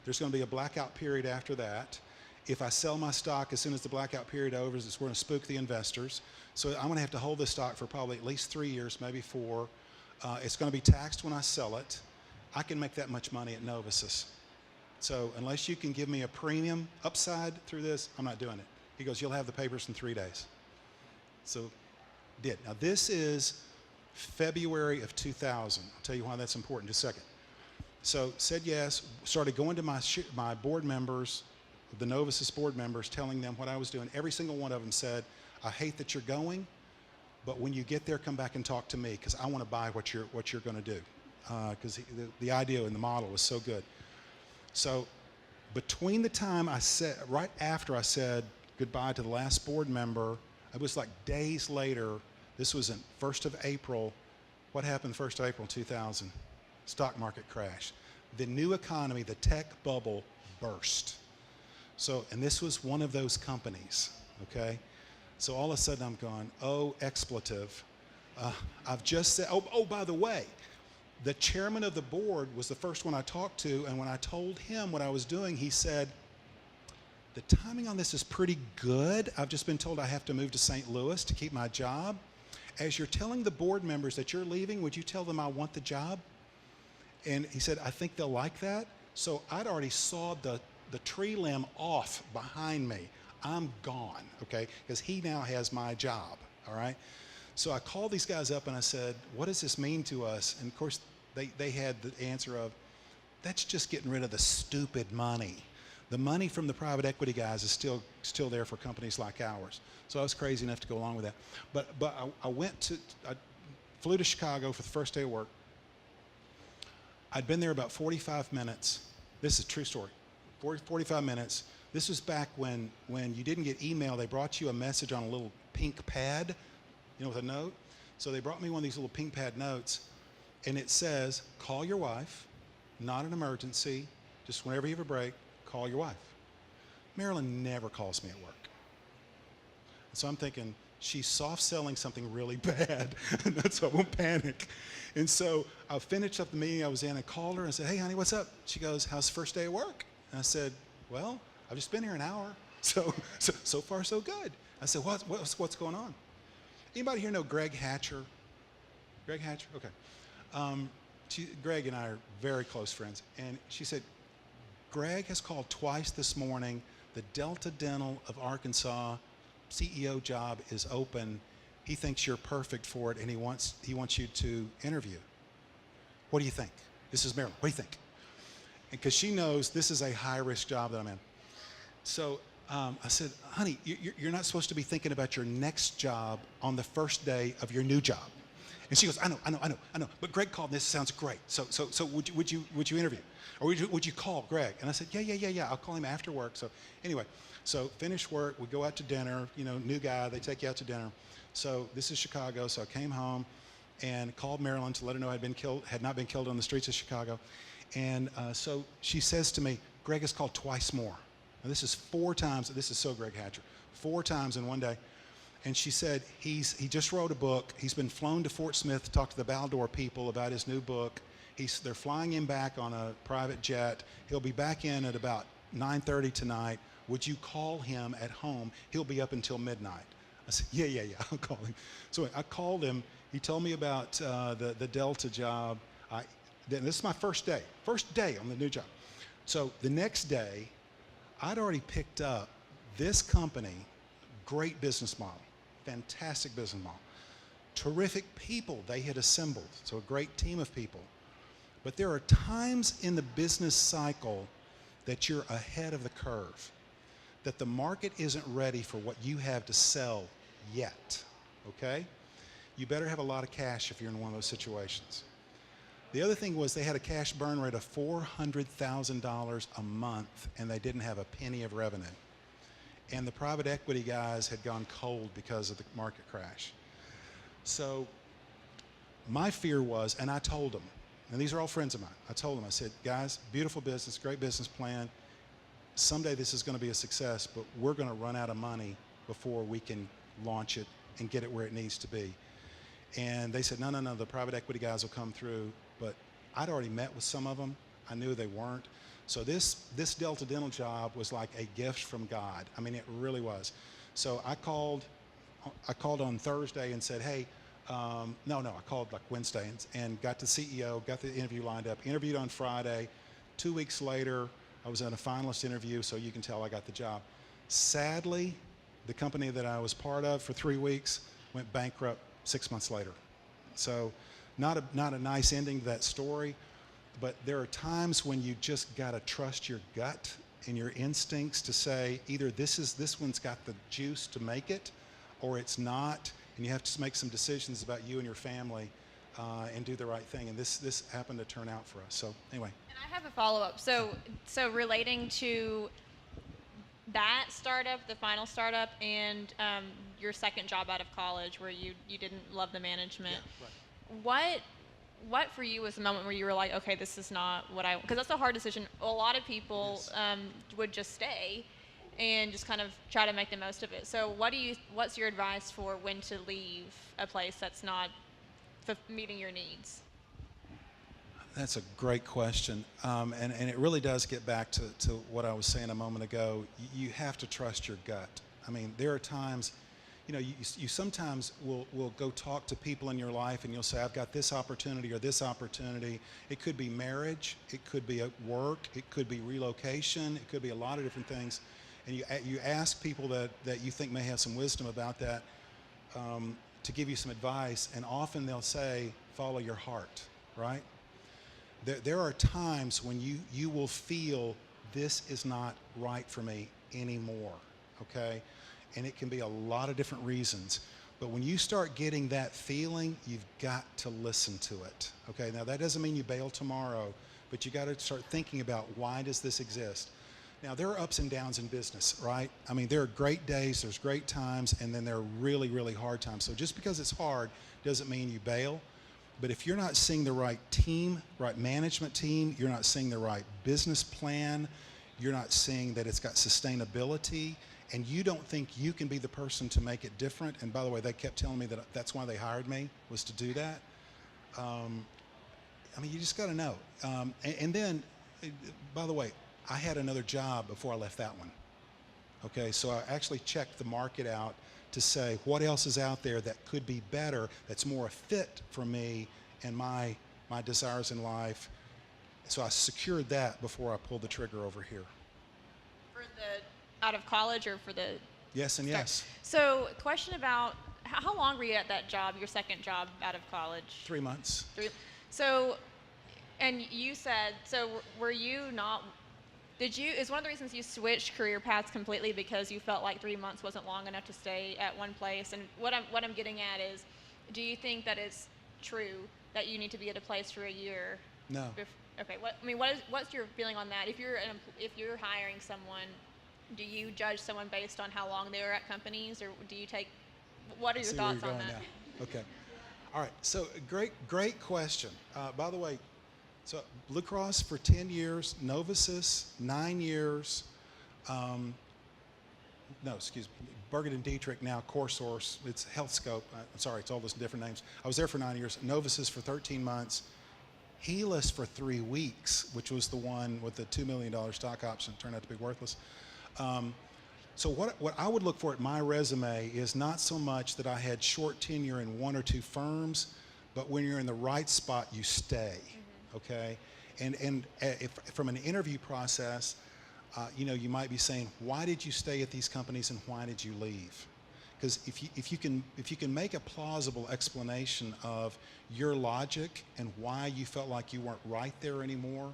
There's going to be a blackout period after that. If I sell my stock as soon as the blackout period over, it's going to spook the investors. So I'm going to have to hold this stock for probably at least 3 years, maybe 4. It's going to be taxed when I sell it. I can make that much money at Novus's. So unless you can give me a premium upside through this, I'm not doing it. He goes, you'll have the papers in 3 days. So did. Now this is February of 2000. I'll tell you why that's important in just a second. So said yes, started going to my board members, the Novus's board members, telling them what I was doing. Every single one of them said, I hate that you're going, but when you get there, come back and talk to me because I want to buy what you're going to do. Because the idea and the model was so good. So between the time right after I said goodbye to the last board member, it was like days later, this was in 1st of April. What happened 1st of April 2000? Stock market crash. The new economy, the tech bubble burst. So, and this was one of those companies, okay? So all of a sudden I'm going, oh, expletive. I've just said, by the way, the chairman of the board was the first one I talked to, and when I told him what I was doing, he said, the timing on this is pretty good. I've just been told I have to move to St. Louis to keep my job. As you're telling the board members that you're leaving, would you tell them I want the job? And he said, I think they'll like that. So I'd already sawed the tree limb off behind me. I'm gone, okay? Because he now has my job, all right? So I called these guys up and I said, what does this mean to us? And of course, they had the answer of, that's just getting rid of the stupid money. The money from the private equity guys is still there for companies like ours. So I was crazy enough to go along with that. But I flew to Chicago for the first day of work. I'd been there about 45 minutes. This is a true story. 45 minutes. This was back when you didn't get email. They brought you a message on a little pink pad, with a note. So they brought me one of these little pink pad notes, and it says, call your wife, not an emergency, just whenever you have a break, call your wife. Marilyn never calls me at work. So I'm thinking, she's soft selling something really bad, so I won't panic. And so I finished up the meeting I was in, I called her and said, hey honey, what's up? She goes, how's the first day of work? And I said, well, I've just been here an hour, so far so good. I said, what's going on? Anybody here know Greg Hatcher? Greg Hatcher? Okay. Greg and I are very close friends. And she said, Greg has called twice this morning. The Delta Dental of Arkansas CEO job is open. He thinks you're perfect for it, and he wants you to interview. What do you think? This is Marilyn. What do you think? Because she knows this is a high-risk job that I'm in. So I said, honey, you're not supposed to be thinking about your next job on the first day of your new job. And she goes, I know. But Greg called, and this sounds great. So would you interview? Or would you call Greg? And I said, yeah. I'll call him after work. So anyway, so finish work, we go out to dinner, new guy, they take you out to dinner. So this is Chicago, so I came home and called Marilyn to let her know had not been killed on the streets of Chicago. And so she says to me, Greg has called twice more. Now this is 4 times, this is so Greg Hatcher, 4 times in one day. And she said, he just wrote a book. He's been flown to Fort Smith to talk to the Baldor people about his new book. They're flying him back on a private jet. He'll be back in at about 9:30 tonight. Would you call him at home? He'll be up until midnight. I said, yeah, I'll call him. So I called him. He told me about the Delta job. This is my first day on the new job. So the next day, I'd already picked up this company, great business model, fantastic business model, terrific people they had assembled, so a great team of people. But there are times in the business cycle that you're ahead of the curve, that the market isn't ready for what you have to sell yet, okay? You better have a lot of cash if you're in one of those situations. The other thing was they had a cash burn rate of $400,000 a month, and they didn't have a penny of revenue. And the private equity guys had gone cold because of the market crash. So my fear was, and I told them, and these are all friends of mine, I told them, I said, guys, beautiful business, great business plan. Someday this is going to be a success, but we're going to run out of money before we can launch it and get it where it needs to be. And they said, no, the private equity guys will come through. But I'd already met with some of them. I knew they weren't. So this Delta Dental job was like a gift from God. I mean, it really was. So I called on Thursday and said, hey, I called like Wednesday and got the CEO, got the interview lined up, interviewed on Friday. 2 weeks later, I was at a finalist interview, so you can tell I got the job. Sadly, the company that I was part of for 3 weeks went bankrupt 6 months later. So not a nice ending to that story, but there are times when you just gotta trust your gut and your instincts to say either this one's got the juice to make it, or it's not, and you have to make some decisions about you and your family and do the right thing. And this happened to turn out for us. So anyway. And I have a follow-up. So relating to that startup, the final startup, and your second job out of college where you didn't love the management. Yeah, right. What for you was the moment where you were like, okay, this is not what because that's a hard decision. A lot of people would just stay and just kind of try to make the most of it. So what's your advice for when to leave a place that's not meeting your needs? That's a great question, and it really does get back to what I was saying a moment ago. You have to trust your gut. I mean, there are times, you sometimes will go talk to people in your life and you'll say, I've got this opportunity or this opportunity. It could be marriage, it could be at work, it could be relocation, it could be a lot of different things. And you ask people that you think may have some wisdom about that. to give you some advice, and often they'll say, follow your heart, right? There are times when you will feel this is not right for me anymore, okay? And it can be a lot of different reasons. But when you start getting that feeling, you've got to listen to it, okay? Now, that doesn't mean you bail tomorrow, but you got to start thinking about, why does this exist? Now, there are ups and downs in business, right? I mean, there are great days, there's great times, and then there are really, really hard times. So just because it's hard doesn't mean you bail. But if you're not seeing the right team, right management team, you're not seeing the right business plan, you're not seeing that it's got sustainability, and you don't think you can be the person to make it different. And by the way, they kept telling me that that's why they hired me, was to do that. I mean, you just got to know. And then, by the way, I had another job before I left that one. Okay, so I actually checked the market out to say what else is out there that could be better, that's more a fit for me and my desires in life. So I secured that before I pulled the trigger over here. For the out of college or for the Yes and start? yes. So, question about how long were you at that job, your second job out of college? 3 months. So, and you said, so were you not, is one of the reasons you switched career paths completely because you felt like 3 months wasn't long enough to stay at one place? And what I'm getting at is, do you think that it's true that you need to be at a place for a year? No. Okay. What's your feeling on that? If you're hiring someone, do you judge someone based on how long they were at companies, or do you take? What are your thoughts on that? Now. Okay. All right. So great question. By the way, so Blue Cross for 10 years, Novasys 9 years. Bergen and Dietrich, now CoreSource. It's HealthScope. I'm sorry, it's all those different names. I was there for 9 years. Novasys for 13 months. Helix for 3 weeks, which was the one with the $2 million stock option, turned out to be worthless. So what I would look for at my resume is not so much that I had short tenure in 1 or 2 firms, but when you're in the right spot, you stay, okay? And if from an interview process, you might be saying, why did you stay at these companies and why did you leave? Because if you can make a plausible explanation of your logic and why you felt like you weren't right there anymore,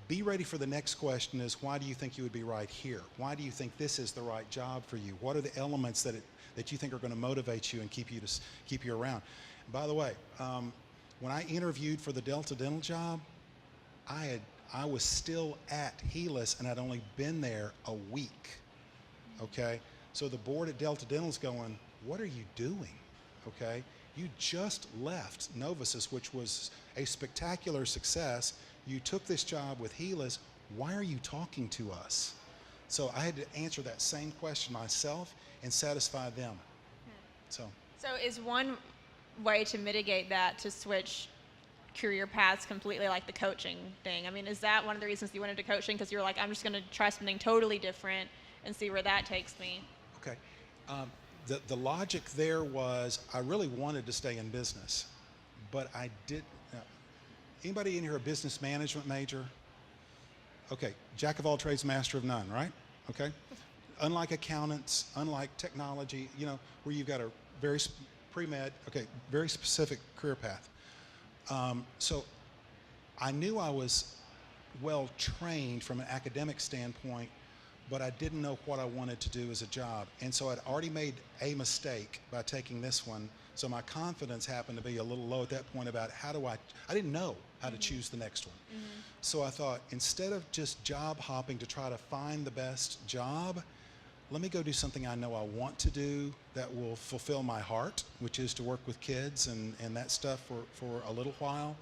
be ready for the next question is, why do you think you would be right here? Why do you think this is the right job for you? What are the elements that you think are going to motivate you and keep you around? And by the way, when I interviewed for the Delta Dental job, I was still at Helix and I'd only been there a week. Okay, so the board at Delta Dental's going, what are you doing? Okay, you just left Novasys, which was a spectacular success. You took this job with Helix. Why are you talking to us? So I had to answer that same question myself and satisfy them. So is one way to mitigate that to switch career paths completely, like the coaching thing? I mean, is that one of the reasons you went into coaching, because you're like, I'm just going to try something totally different and see where that takes me? Okay. The logic there was I really wanted to stay in business, but I didn't. Anybody in here a business management major? Okay, jack of all trades, master of none, right? Okay. Unlike accountants, unlike technology, where you've got a very pre-med, okay, very specific career path. So I knew I was well trained from an academic standpoint, but I didn't know what I wanted to do as a job. And so I'd already made a mistake by taking this one. So my confidence happened to be a little low at that point about I didn't know how to choose the next one. So I thought, instead of just job hopping to try to find the best job, let me go do something I know I want to do that will fulfill my heart, which is to work with kids and that stuff for a little while.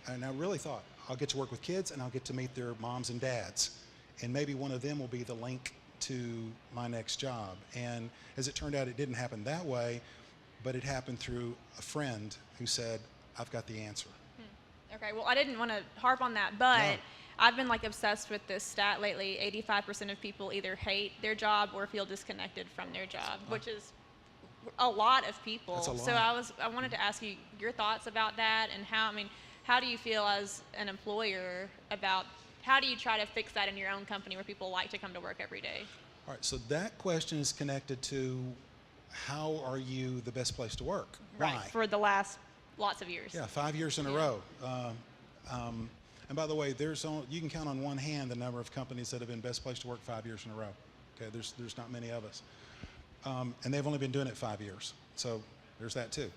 And I really thought, I'll get to work with kids and I'll get to meet their moms and dads. And maybe one of them will be the link to my next job. And as it turned out, it didn't happen that way, but it happened through a friend who said, I've got the answer. Okay, well, I didn't want to harp on that, but I've been obsessed with this stat lately. 85% of people either hate their job or feel disconnected from their job, which is a lot of people. That's a lot. So I wanted to ask you your thoughts about that, and how do you feel as an employer about, how do you try to fix that in your own company where people like to come to work every day? All right, so that question is connected to how are you the best place to work? Right. Why? For the last lots of years. Yeah, 5 years in a row. And by the way, you can count on one hand the number of companies that have been best place to work 5 years in a row. Okay, there's not many of us, and they've only been doing it 5 years. So there's that too.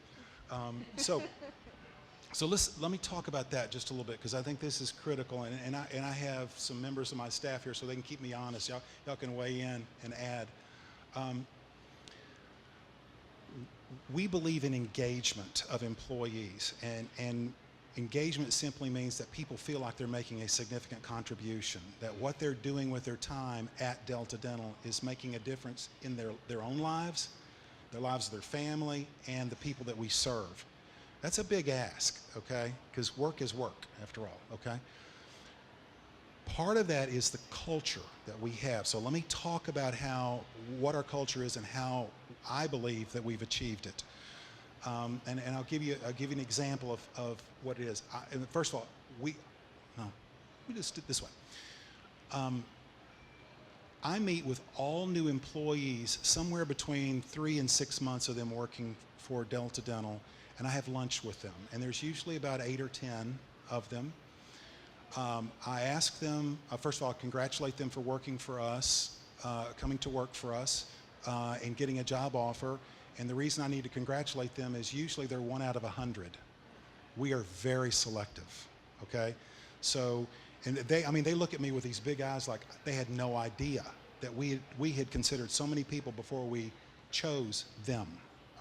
So let me talk about that just a little bit, because I think this is critical, and I have some members of my staff here so they can keep me honest. Y'all can weigh in and add. We believe in engagement of employees, and engagement simply means that people feel like they're making a significant contribution, that what they're doing with their time at Delta Dental is making a difference in their own lives, the lives of their family, and the people that we serve. That's a big ask, okay? Because work is work, after all, okay? Part of that is the culture that we have. So let me talk about what our culture is and how I believe that we've achieved it. And I'll give you an example of what it is. And first of all, let me just do it this way. I meet with all new employees somewhere between 3 and 6 months of them working for Delta Dental, and I have lunch with them. And there's usually about 8 or 10 of them. I ask them, first of all, congratulate them for working for us, coming to work for us, and getting a job offer. And the reason I need to congratulate them is usually they're 1 out of 100. We are very selective, okay? So, and they look at me with these big eyes like they had no idea that we had considered so many people before we chose them,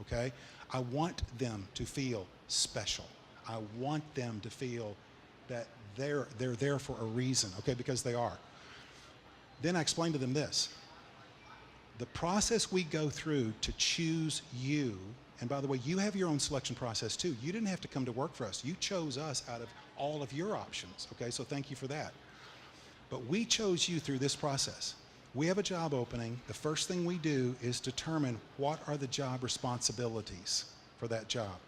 okay? I want them to feel special. I want them to feel that they're there for a reason, okay, because they are. Then I explain to them this. The process we go through to choose you, and by the way, you have your own selection process too. You didn't have to come to work for us. You chose us out of all of your options, okay, so thank you for that. But we chose you through this process. We have a job opening. The first thing we do is determine what are the job responsibilities for that job,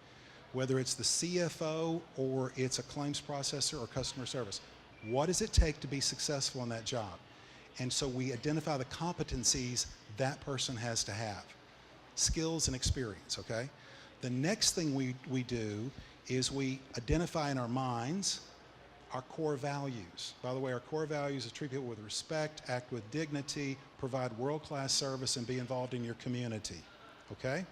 whether it's the CFO or it's a claims processor or customer service. What does it take to be successful in that job? And so we identify the competencies that person has to have, skills and experience, okay? The next thing we do is we identify in our minds our core values. By the way, our core values is treat people with respect, act with dignity, provide world-class service, and be involved in your community, okay?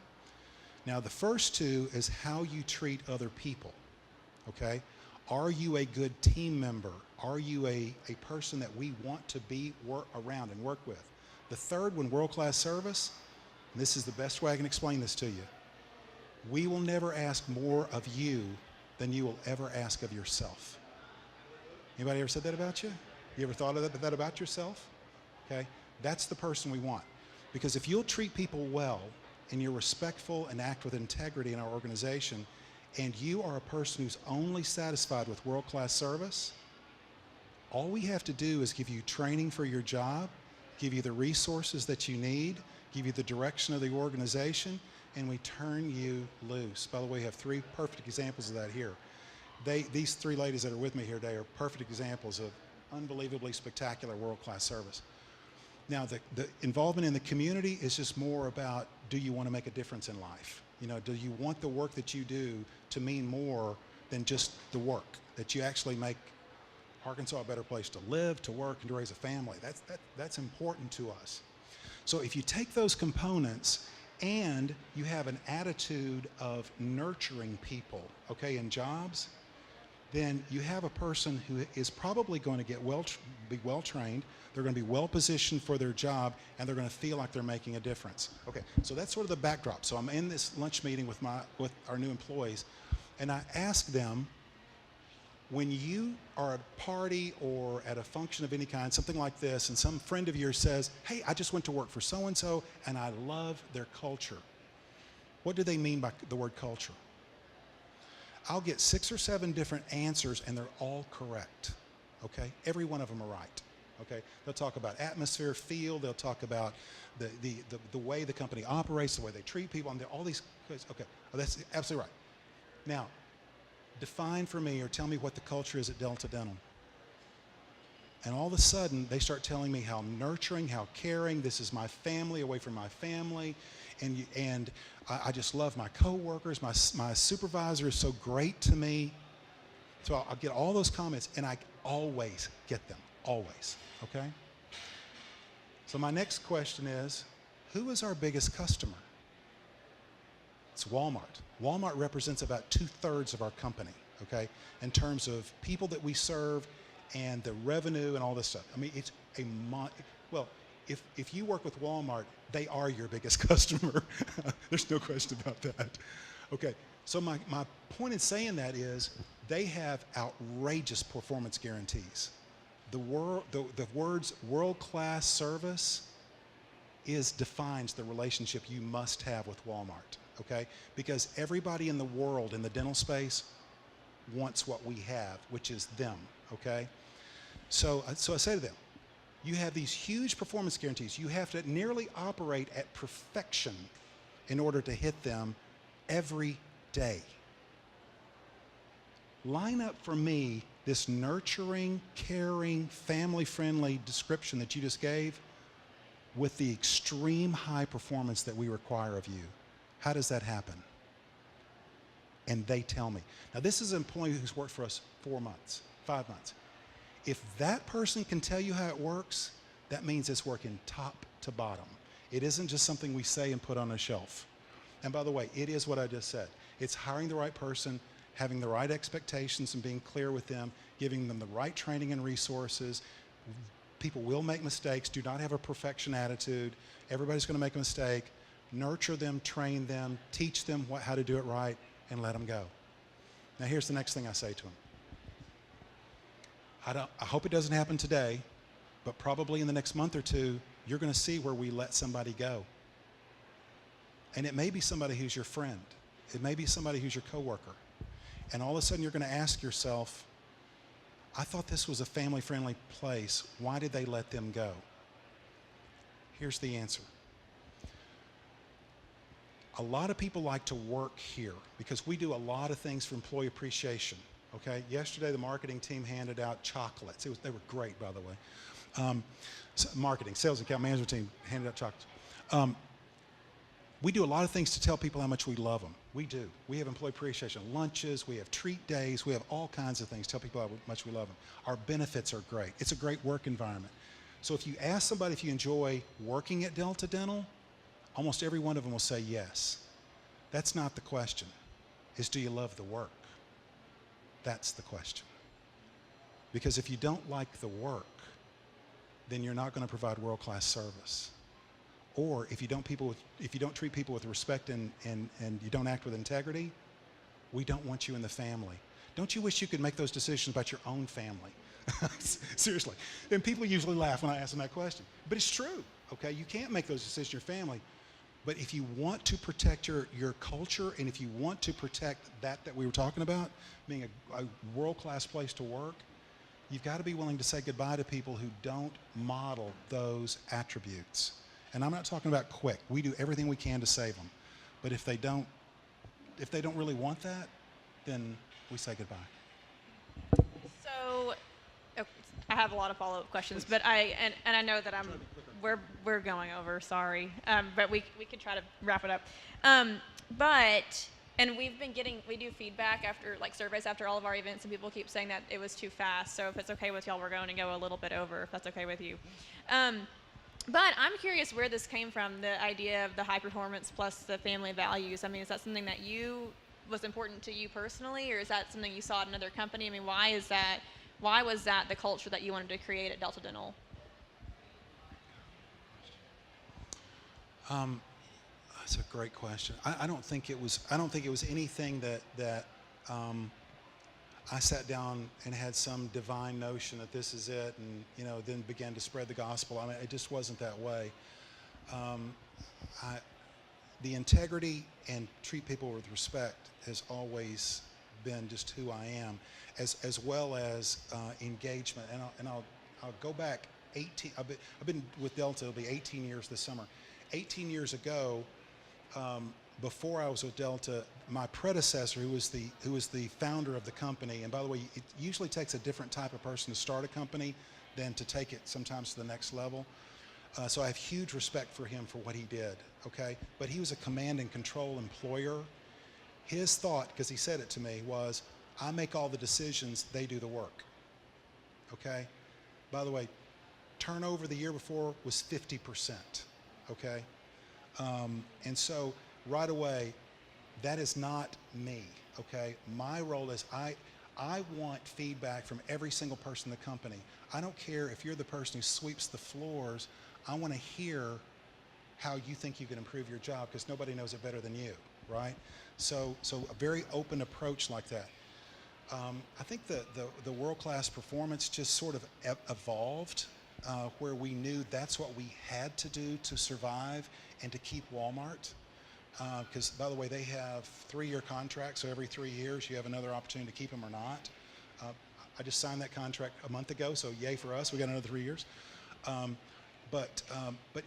Now, the first two is how you treat other people, okay? Are you a good team member? Are you a person that we want to work around and work with? The third one, world-class service, and this is the best way I can explain this to you. We will never ask more of you than you will ever ask of yourself. Anybody ever said that about you? You ever thought of that about yourself? Okay, that's the person we want. Because if you'll treat people well and you're respectful and act with integrity in our organization, and you are a person who's only satisfied with world-class service, all we have to do is give you training for your job, give you the resources that you need, give you the direction of the organization, and we turn you loose. By the way, we have 3 perfect examples of that here. These 3 ladies that are with me here today are perfect examples of unbelievably spectacular world-class service. Now, the involvement in the community is just more about, do you want to make a difference in life? You know, do you want the work that you do to mean more than just the work, that you actually make Arkansas a better place to live, to work, and to raise a family? That's important to us. So if you take those components and you have an attitude of nurturing people, okay, in jobs, then you have a person who is probably going to be well trained, they're going to be well positioned for their job, and they're going to feel like they're making a difference. Okay, so that's sort of the backdrop. So I'm in this lunch meeting with our new employees, and I ask them, when you are at a party or at a function of any kind, something like this, and some friend of yours says, hey, I just went to work for so-and-so, and I love their culture. What do they mean by the word culture? I'll get 6 or 7 different answers, and they're all correct, okay? Every one of them are right, okay? They'll talk about atmosphere, feel, they'll talk about the way the company operates, the way they treat people, and all these, okay, that's absolutely right. Now, define for me or tell me what the culture is at Delta Dental. And all of a sudden, they start telling me how nurturing, how caring, this is my family away from my family, and I just love my coworkers, my supervisor is so great to me. So I'll get all those comments, and I always get them, always, okay? So my next question is, who is our biggest customer? It's Walmart. Walmart represents about 2/3 of our company, okay, in terms of people that we serve and the revenue and all this stuff. I mean, it's well, if you work with Walmart, they are your biggest customer. There's no question about that. Okay, so my point in saying that is they have outrageous performance guarantees. The words world-class service defines the relationship you must have with Walmart, okay? Because everybody in the world in the dental space wants what we have, which is them, okay? So I say to them, you have these huge performance guarantees. You have to nearly operate at perfection in order to hit them every day. Line up for me this nurturing, caring, family-friendly description that you just gave with the extreme high performance that we require of you. How does that happen? And they tell me. Now, this is an employee who's worked for us 4 months, 5 months. If that person can tell you how it works, that means it's working top to bottom. It isn't just something we say and put on a shelf. And by the way, it is what I just said. It's hiring the right person, having the right expectations and being clear with them, giving them the right training and resources. People will make mistakes. Do not have a perfection attitude. Everybody's going to make a mistake. Nurture them, train them, teach them how to do it right, and let them go. Now here's the next thing I say to them. I hope it doesn't happen today, but probably in the next month or two, you're going to see where we let somebody go. And it may be somebody who's your friend. It may be somebody who's your coworker. And all of a sudden you're going to ask yourself, I thought this was a family-friendly place. Why did they let them go? Here's the answer. A lot of people like to work here because we do a lot of things for employee appreciation. Okay. Yesterday, the marketing team handed out chocolates. They were great, by the way. Marketing, sales, and account management team handed out chocolates. We do a lot of things to tell people how much we love them. We do. We have employee appreciation lunches. We have treat days. We have all kinds of things to tell people how much we love them. Our benefits are great. It's a great work environment. So if you ask somebody if you enjoy working at Delta Dental, almost every one of them will say yes. That's not the question. Is do you love the work? That's the question. Because if you don't like the work, then you're not going to provide world-class service. Or if you don't treat people with respect and you don't act with integrity, we don't want you in the family. Don't you wish you could make those decisions about your own family? Seriously. And people usually laugh when I ask them that question. But it's true, okay? You can't make those decisions in your family. But if you want to protect your culture, and if you want to protect that we were talking about, being a world-class place to work, you've got to be willing to say goodbye to people who don't model those attributes. And I'm not talking about quick. We do everything we can to save them. But if they don't really want that, then we say goodbye. So, I have a lot of follow-up questions, but I know that we're going over. Sorry, but we could try to wrap it up. And we do feedback after, like, surveys after all of our events, and people keep saying that it was too fast. So if it's okay with y'all, we're going to go a little bit over, if that's okay with you. But I'm curious where this came from, the idea of the high performance plus the family values. I mean, is that something that was important to you personally, or is that something you saw at another company? I mean, why was that the culture that you wanted to create at Delta Dental? That's a great question. I don't think it was anything that I sat down and had some divine notion that this is it, and then began to spread the gospel. I mean, it just wasn't that way. The integrity and treat people with respect has always been just who I am, as well as engagement. And I'll go back 18. I've been with Delta. It'll be 18 years this summer. 18 years ago, before I was with Delta, my predecessor, who was the founder of the company, and by the way, it usually takes a different type of person to start a company than to take it sometimes to the next level. So I have huge respect for him for what he did, okay? But he was a command and control employer. His thought, because he said it to me, was, I make all the decisions, they do the work, okay? By the way, turnover the year before was 50%, okay? And so right away, that is not me, okay? My role is I want feedback from every single person in the company. I don't care if you're the person who sweeps the floors. I want to hear how you think you can improve your job, because nobody knows it better than you, right? So a very open approach like that. I think the world-class performance just sort of evolved, where we knew that's what we had to do to survive and to keep Walmart. Because, by the way, they have 3-year contracts, so every 3 years you have another opportunity to keep them or not. I just signed that contract a month ago, so yay for us. We got another 3 years. But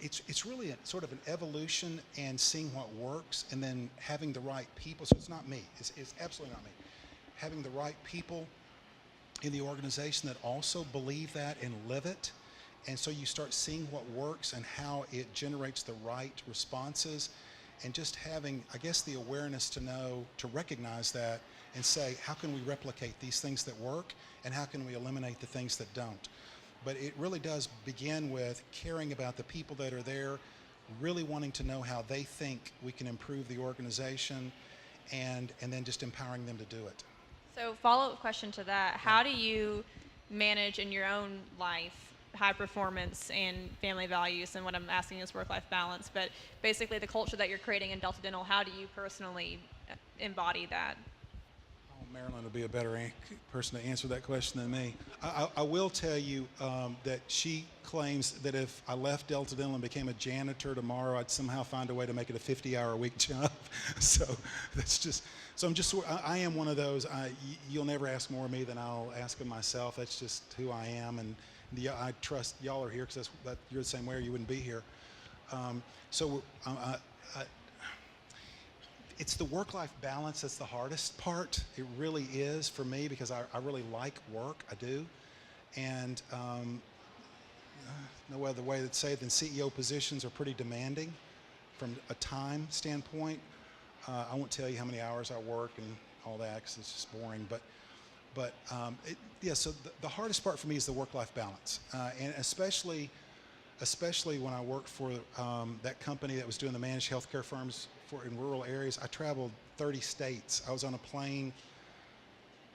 it's really sort of an evolution and seeing what works, and then having the right people. So it's not me. It's absolutely not me. Having the right people in the organization that also believe that and live it. And so you start seeing what works and how it generates the right responses, and just having, I guess, the awareness to know, to recognize that and say, how can we replicate these things that work, and how can we eliminate the things that don't? But it really does begin with caring about the people that are there, really wanting to know how they think we can improve the organization, and then just empowering them to do it. So follow-up question to that, how do you manage in your own life high performance and family values? And what I'm asking is work-life balance, but basically the culture that you're creating in Delta Dental, how do you personally embody that? Oh, Marilyn will be a better person to answer that question than me. I will tell you that she claims that if I left Delta Dental and became a janitor tomorrow, I'd somehow find a way to make it a 50-hour-a-week job. So that's just, so I am one of those. You'll never ask more of me than I'll ask of myself. That's just who I am, and I trust y'all are here because you're the same way, or you wouldn't be here. It's the work-life balance that's the hardest part. It really is for me, because I really like work. I do. And no other way to say it than CEO positions are pretty demanding from a time standpoint. I won't tell you how many hours I work and all that, because it's just boring. So the hardest part for me is the work-life balance. And especially when I worked for that company that was doing the managed healthcare firms in rural areas. I traveled 30 states. I was on a plane,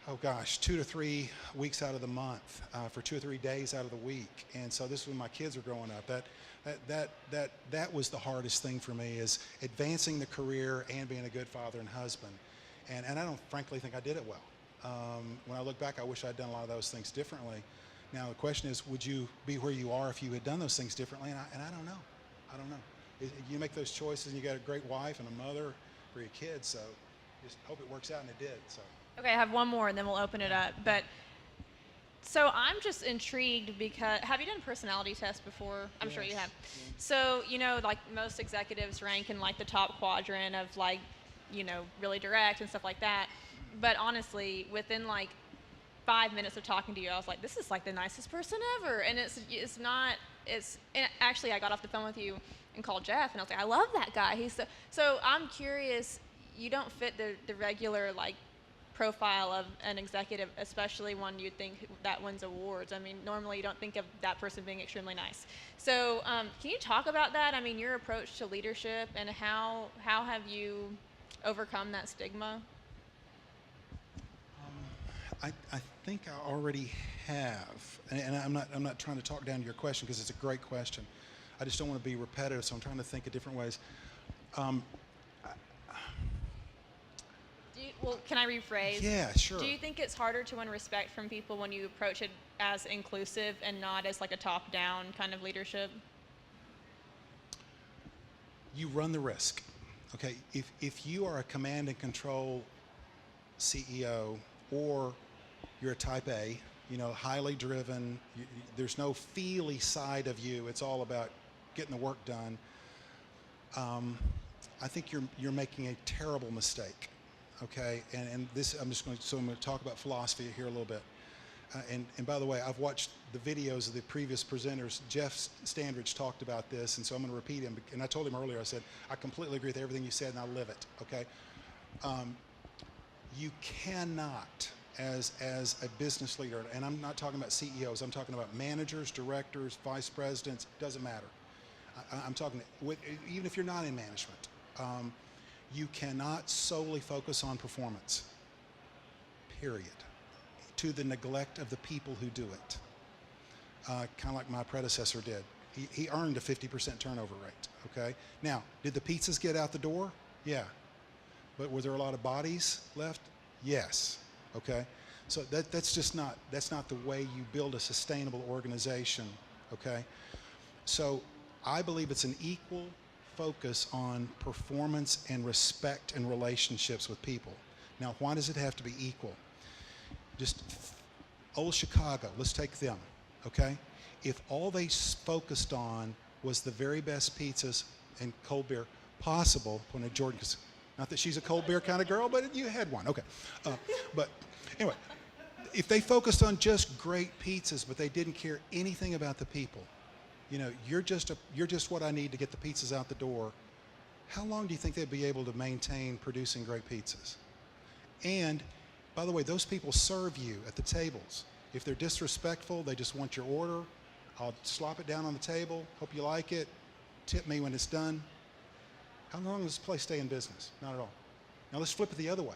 2 to 3 weeks out of the month, for 2 or 3 days out of the week. And so this was when my kids were growing up. That was the hardest thing for me, is advancing the career and being a good father and husband. And I don't frankly think I did it well. When I look back, I wish I'd done a lot of those things differently. Now the question is, would you be where you are if you had done those things differently? And I don't know. I don't know. You make those choices, and you got a great wife and a mother for your kids, so just hope it works out, and it did. So. Okay, I have one more, and then we'll open it up. But so I'm just intrigued, because have you done personality tests before? I'm sure you have. Yeah. So, like most executives rank in like the top quadrant of like, really direct and stuff like that. But honestly, within like 5 minutes of talking to you, I was like, this is like the nicest person ever. And and actually I got off the phone with you and called Jeff, and I was like, I love that guy. So I'm curious, you don't fit the regular like profile of an executive, especially one you'd think that wins awards. I mean, normally you don't think of that person being extremely nice. So can you talk about that? I mean, your approach to leadership, and how have you overcome that stigma? I think I already have, and I'm not trying to talk down to your question, because it's a great question. I just don't want to be repetitive, so I'm trying to think of different ways. Can I rephrase? Yeah, sure. Do you think it's harder to win respect from people when you approach it as inclusive and not as like a top-down kind of leadership? You run the risk. Okay, if you are a command and control CEO, or you're a type A, highly driven, there's no feely side of you, it's all about getting the work done, I think you're making a terrible mistake, okay? And this, I'm going to talk about philosophy here a little bit. And by the way, I've watched the videos of the previous presenters. Jeff Standridge talked about this, and so I'm going to repeat him. And I told him earlier, I said, I completely agree with everything you said, and I live it, okay? You cannot, as a business leader, and I'm not talking about CEOs, I'm talking about managers, directors, vice presidents, doesn't matter. I'm talking, even if you're not in management, you cannot solely focus on performance, period, to the neglect of the people who do it. Kind of like my predecessor did. He earned a 50% turnover rate, okay? Now, did the pizzas get out the door? Yeah. But were there a lot of bodies left? Yes, okay? So that's not the way you build a sustainable organization, okay? So I believe it's an equal focus on performance and respect and relationships with people. Now, why does it have to be equal? Just old Chicago, let's take them, okay? If all they focused on was the very best pizzas and cold beer possible, when Jordan, not that she's a cold beer kind of girl, but you had one, okay. But anyway, if they focused on just great pizzas, but they didn't care anything about the people, you know, you're just what I need to get the pizzas out the door, how long do you think they'd be able to maintain producing great pizzas? And by the way, those people serve you at the tables. If they're disrespectful, they just want your order, I'll slop it down on the table, hope you like it, tip me when it's done. How long does this place stay in business? Not at all. Now let's flip it the other way.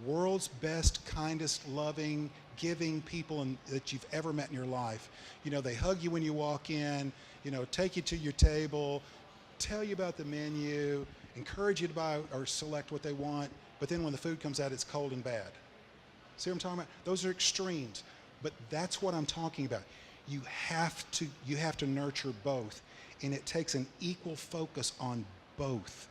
World's best, kindest, loving, giving people that you've ever met in your life. You know, they hug you when you walk in, you know, take you to your table, tell you about the menu, encourage you to buy or select what they want, but then when the food comes out, it's cold and bad. See what I'm talking about? Those are extremes, but that's what I'm talking about. You have to nurture both, and it takes an equal focus on both.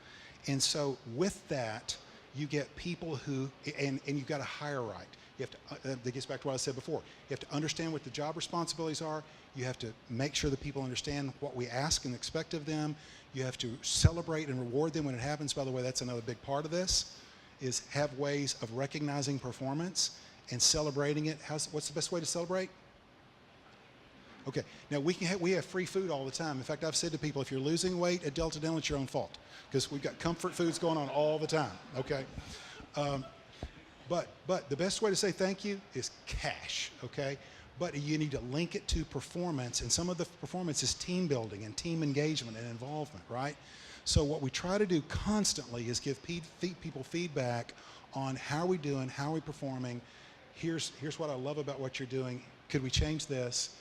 And so with that, you get people who, and you've got to hire right. You have to, that gets back to what I said before. You have to understand what the job responsibilities are. You have to make sure that people understand what we ask and expect of them. You have to celebrate and reward them when it happens. By the way, that's another big part of this, is have ways of recognizing performance and celebrating it. What's the best way to celebrate? Okay, now we have free food all the time. In fact, I've said to people, if you're losing weight at Delta Dental, it's your own fault, because we've got comfort foods going on all the time, okay? But the best way to say thank you is cash, okay? But you need to link it to performance, and some of the performance is team building and team engagement and involvement, right? So what we try to do constantly is give people feedback on how are we doing, how are we performing, here's what I love about what you're doing, could we change this?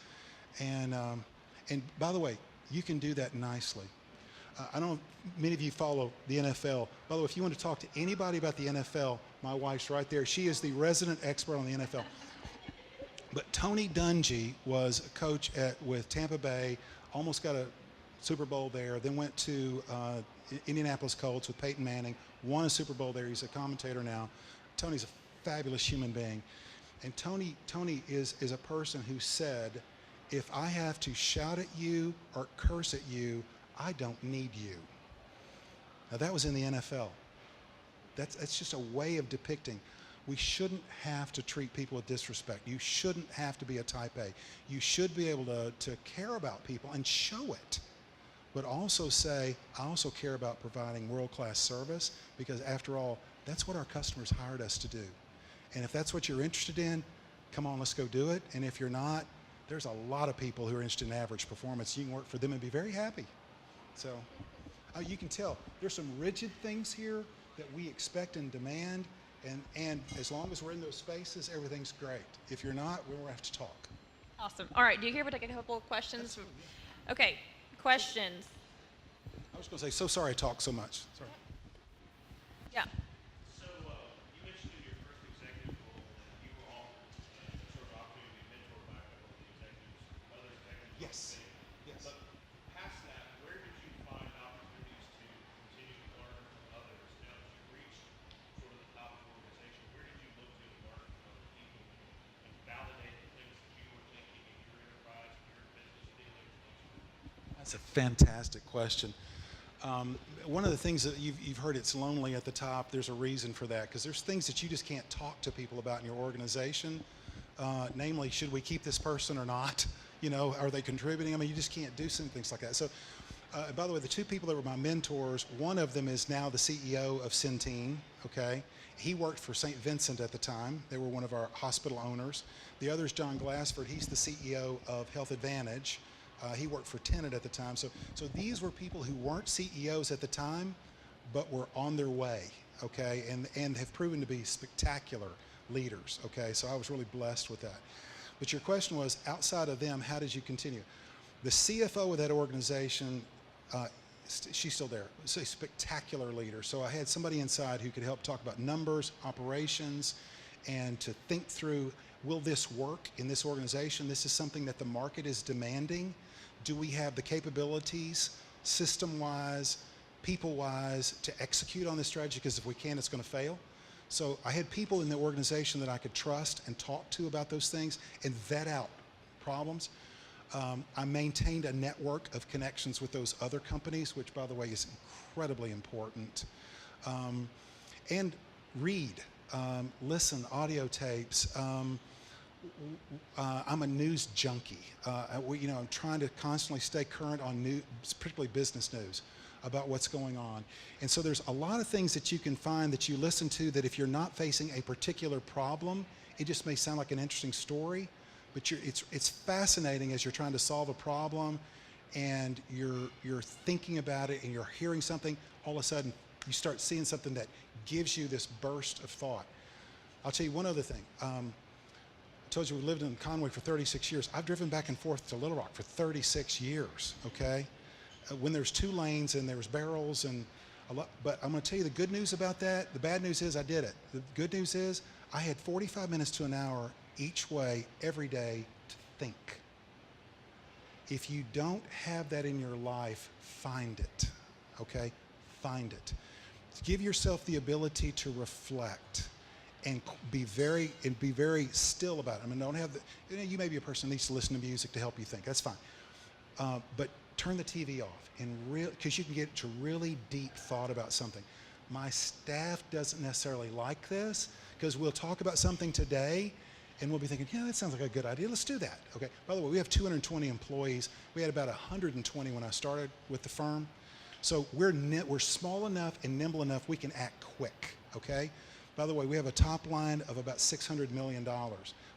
And by the way, you can do that nicely. I don't know if many of you follow the NFL. By the way, if you want to talk to anybody about the NFL, my wife's right there. She is the resident expert on the NFL. But Tony Dungy was a coach with Tampa Bay, almost got a Super Bowl there, then went to Indianapolis Colts with Peyton Manning, won a Super Bowl there. He's a commentator now. Tony's a fabulous human being. And Tony is a person who said, if I have to shout at you or curse at you, I don't need you. Now that was in the NFL. That's just a way of depicting. We shouldn't have to treat people with disrespect. You shouldn't have to be a type A. You should be able to care about people and show it, but also say, I also care about providing world-class service, because after all, that's what our customers hired us to do. And if that's what you're interested in, come on, let's go do it. And if you're not, there's a lot of people who are interested in average performance. You can work for them and be very happy. So you can tell there's some rigid things here that we expect and demand, and as long as we're in those spaces, everything's great. If you're not, we'll have to talk. Awesome. All right, do you care if we take a couple of questions? Okay, questions. I was going to say, so sorry I talk so much. Sorry. Yeah. So you mentioned in your first executive role that you were all sort of opportunity to mentor by a couple of the executives, other executives. Yes. Yes. But past that, where did you find opportunities to continue to learn from others? Now that you've reached sort of the top of the organization, where did you look to learn from other people and validate the things that you were thinking in your enterprise, your business dealings, things like that? That's a fantastic question. One of the things that you've heard, it's lonely at the top. There's a reason for that, because there's things that you just can't talk to people about in your organization. namely, should we keep this person or not? You know, are they contributing? I mean, you just can't do some things like that. So, by the way, the two people that were my mentors, one of them is now the CEO of Centene, okay? He worked for St. Vincent at the time. They were one of our hospital owners. The other is John Glassford. He's the CEO of Health Advantage. He worked for Tenet at the time. So these were people who weren't CEOs at the time, but were on their way, okay, and have proven to be spectacular leaders, okay? So I was really blessed with that. But your question was, outside of them, how did you continue? The CFO of that organization, she's still there. It's a spectacular leader. So I had somebody inside who could help talk about numbers, operations, and to think through, will this work in this organization? This is something that the market is demanding. Do we have the capabilities, system-wise, people-wise, to execute on this strategy? Because if we can't, it's going to fail. So I had people in the organization that I could trust and talk to about those things and vet out problems. I maintained a network of connections with those other companies, which, by the way, is incredibly important. And read, listen, audio tapes. I'm a news junkie. You know, I'm trying to constantly stay current on news, particularly business news, about what's going on. And so there's a lot of things that you can find that you listen to that if you're not facing a particular problem, it just may sound like an interesting story, but it's fascinating as you're trying to solve a problem and you're thinking about it and you're hearing something, all of a sudden you start seeing something that gives you this burst of thought. I'll tell you one other thing. I told you we lived in Conway for 36 years. I've driven back and forth to Little Rock for 36 years, okay? When there's 2 lanes and there's barrels and a lot, but I'm going to tell you the good news about that. The bad news is I did it. The good news is I had 45 minutes to an hour each way every day to think. If you don't have that in your life, find it, okay? Find it. Give yourself the ability to reflect and be very still about it. I mean, don't have the, you may be a person who needs to listen to music to help you think. That's fine. But turn the TV off and because you can get to really deep thought about something. My staff doesn't necessarily like this because we'll talk about something today and we'll be thinking, yeah, that sounds like a good idea. Let's do that. Okay. By the way, we have 220 employees. We had about 120 when I started with the firm. So we're small enough and nimble enough we can act quick. Okay. By the way, we have a top line of about $600 million.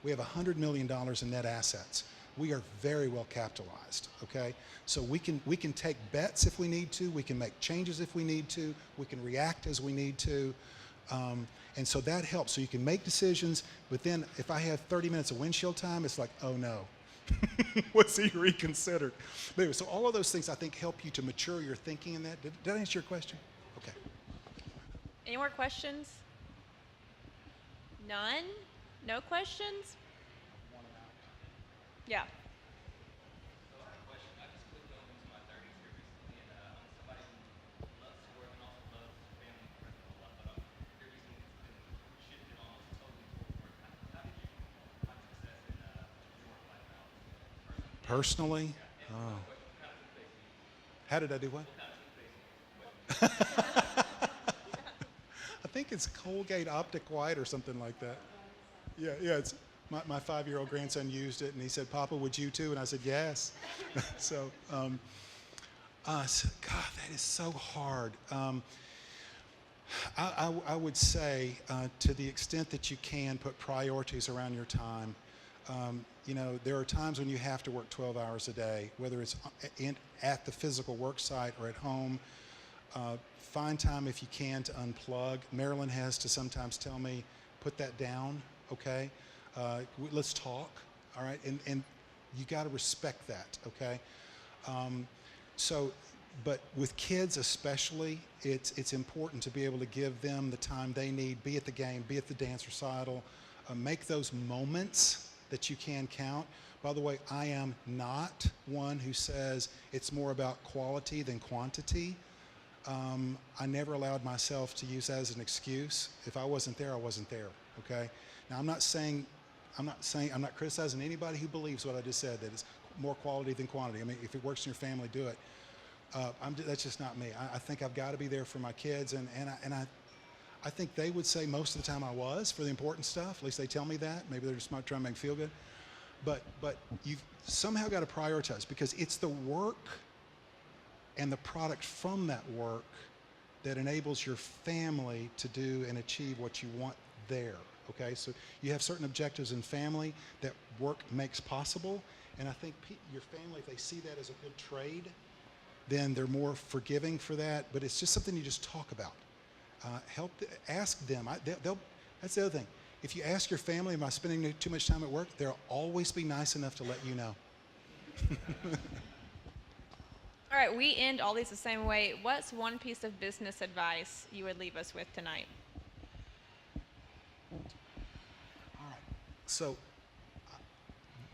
We have $100 million in net assets. We are very well capitalized, okay? So we can take bets if we need to. We can make changes if we need to. We can react as we need to. And so that helps. So you can make decisions, but then if I have 30 minutes of windshield time, it's like, oh no. What's he reconsidered? But anyway, so all of those things I think help you to mature your thinking in that. Did I answer your question? Okay. Any more questions? None? No questions? Yeah. Personally? Oh. How did I do what? I think it's Colgate Optic White or something like that. Yeah, it's my 5-year-old grandson used it and he said, Papa, would you too? And I said, yes. So, God, that is so hard. I would say, to the extent that you can, put priorities around your time. You know, there are times when you have to work 12 hours a day, whether it's at the physical work site or at home. Find time if you can to unplug. Marilyn has to sometimes tell me, put that down, okay? Let's talk, all right? And you got to respect that, okay? But with kids especially, it's important to be able to give them the time they need, be at the game, be at the dance recital, make those moments that you can count. By the way, I am not one who says it's more about quality than quantity. I never allowed myself to use that as an excuse. If I wasn't there, I wasn't there, okay? Now, I'm not criticizing anybody who believes what I just said, that it's more quality than quantity. I mean, if it works in your family, do it. That's just not me. I think I've got to be there for my kids, and I think they would say most of the time I was for the important stuff. At least they tell me that. Maybe they're just not trying to make me feel good. But you've somehow got to prioritize, because it's the work and the product from that work that enables your family to do and achieve what you want there. Okay, so you have certain objectives in family that work makes possible, and I think your family, if they see that as a good trade, then they're more forgiving for that. But it's just something you just talk about. Ask them. That's the other thing. If you ask your family, am I spending too much time at work? They'll always be nice enough to let you know. All right, we end all these the same way. What's one piece of business advice you would leave us with tonight? All right. So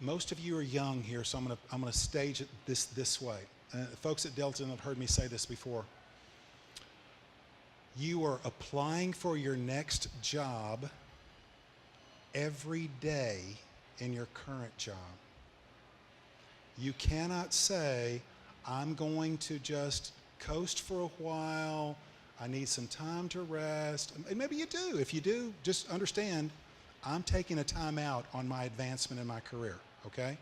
most of you are young here, so I'm gonna stage it this way. Folks at Delton have heard me say this before. You are applying for your next job every day in your current job. You cannot say, I'm going to just coast for a while, I need some time to rest. And maybe you do. If you do, just understand, I'm taking a time out on my advancement in my career, okay?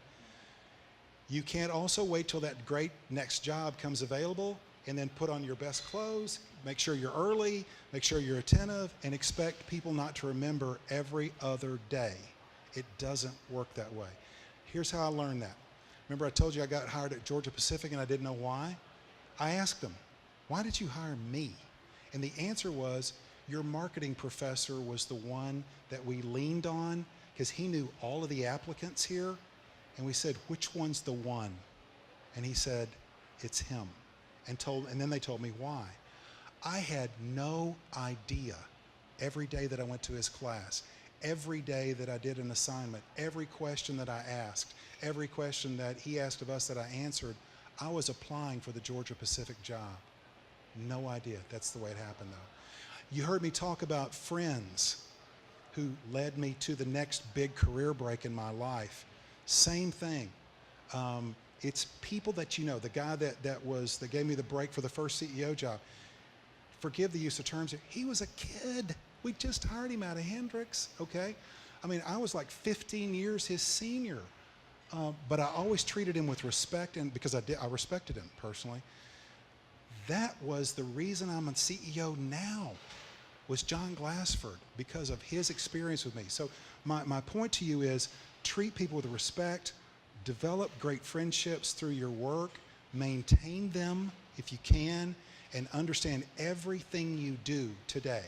You can't also wait till that great next job comes available and then put on your best clothes, make sure you're early, make sure you're attentive, and expect people not to remember every other day. It doesn't work that way. Here's how I learned that. Remember I told you I got hired at Georgia Pacific and I didn't know why? I asked them, why did you hire me? And the answer was, your marketing professor was the one that we leaned on because he knew all of the applicants here. And we said, which one's the one? And he said, it's him. And then they told me why. I had no idea every day that I went to his class, every day that I did an assignment, every question that I asked, every question that he asked of us that I answered, I was applying for the Georgia Pacific job. No idea. That's the way it happened, though. You heard me talk about friends who led me to the next big career break in my life. Same thing. It's people that you know. The guy that gave me the break for the first CEO job. Forgive the use of terms here. He was a kid. We just hired him out of Hendrix, okay? I mean, I was like 15 years his senior. But I always treated him with respect, and because I respected him personally. That was the reason I'm a CEO now, was John Glassford, because of his experience with me. So my point to you is, treat people with respect, develop great friendships through your work, maintain them if you can, and understand everything you do today,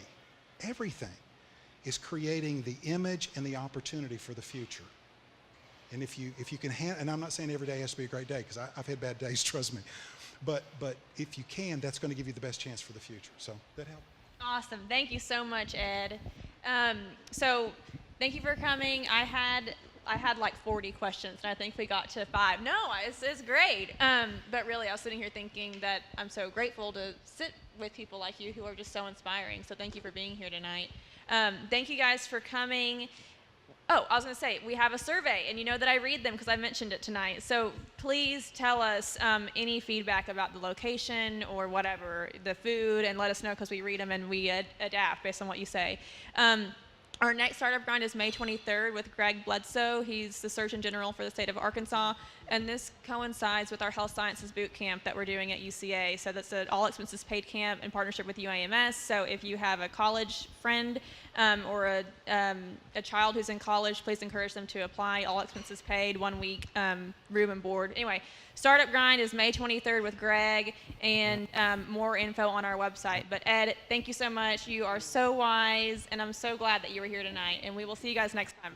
everything, is creating the image and the opportunity for the future. And if you can and I'm not saying every day has to be a great day, because I've had bad days, trust me. But if you can, that's going to give you the best chance for the future. So that help? Awesome. Thank you so much, Ed. So thank you for coming. I had like 40 questions, and I think we got to 5. No, it's great. But really, I was sitting here thinking that I'm so grateful to sit with people like you who are just so inspiring. So thank you for being here tonight. Thank you guys for coming. Oh, I was going to say, we have a survey, and you know that I read them because I mentioned it tonight. So please tell us any feedback about the location or whatever, the food, and let us know, because we read them and we adapt based on what you say. Our next startup grind is May 23rd with Greg Bledsoe. He's the Surgeon General for the state of Arkansas. And this coincides with our health sciences boot camp that we're doing at UCA. So that's an all expenses paid camp in partnership with UAMS. So if you have a college friend or a child who's in college, please encourage them to apply. All expenses paid, 1 week, room and board. Anyway, startup grind is May 23rd with Greg, and more info on our website. But Ed, thank you so much. You are so wise, and I'm so glad that you were here tonight. And we will see you guys next time.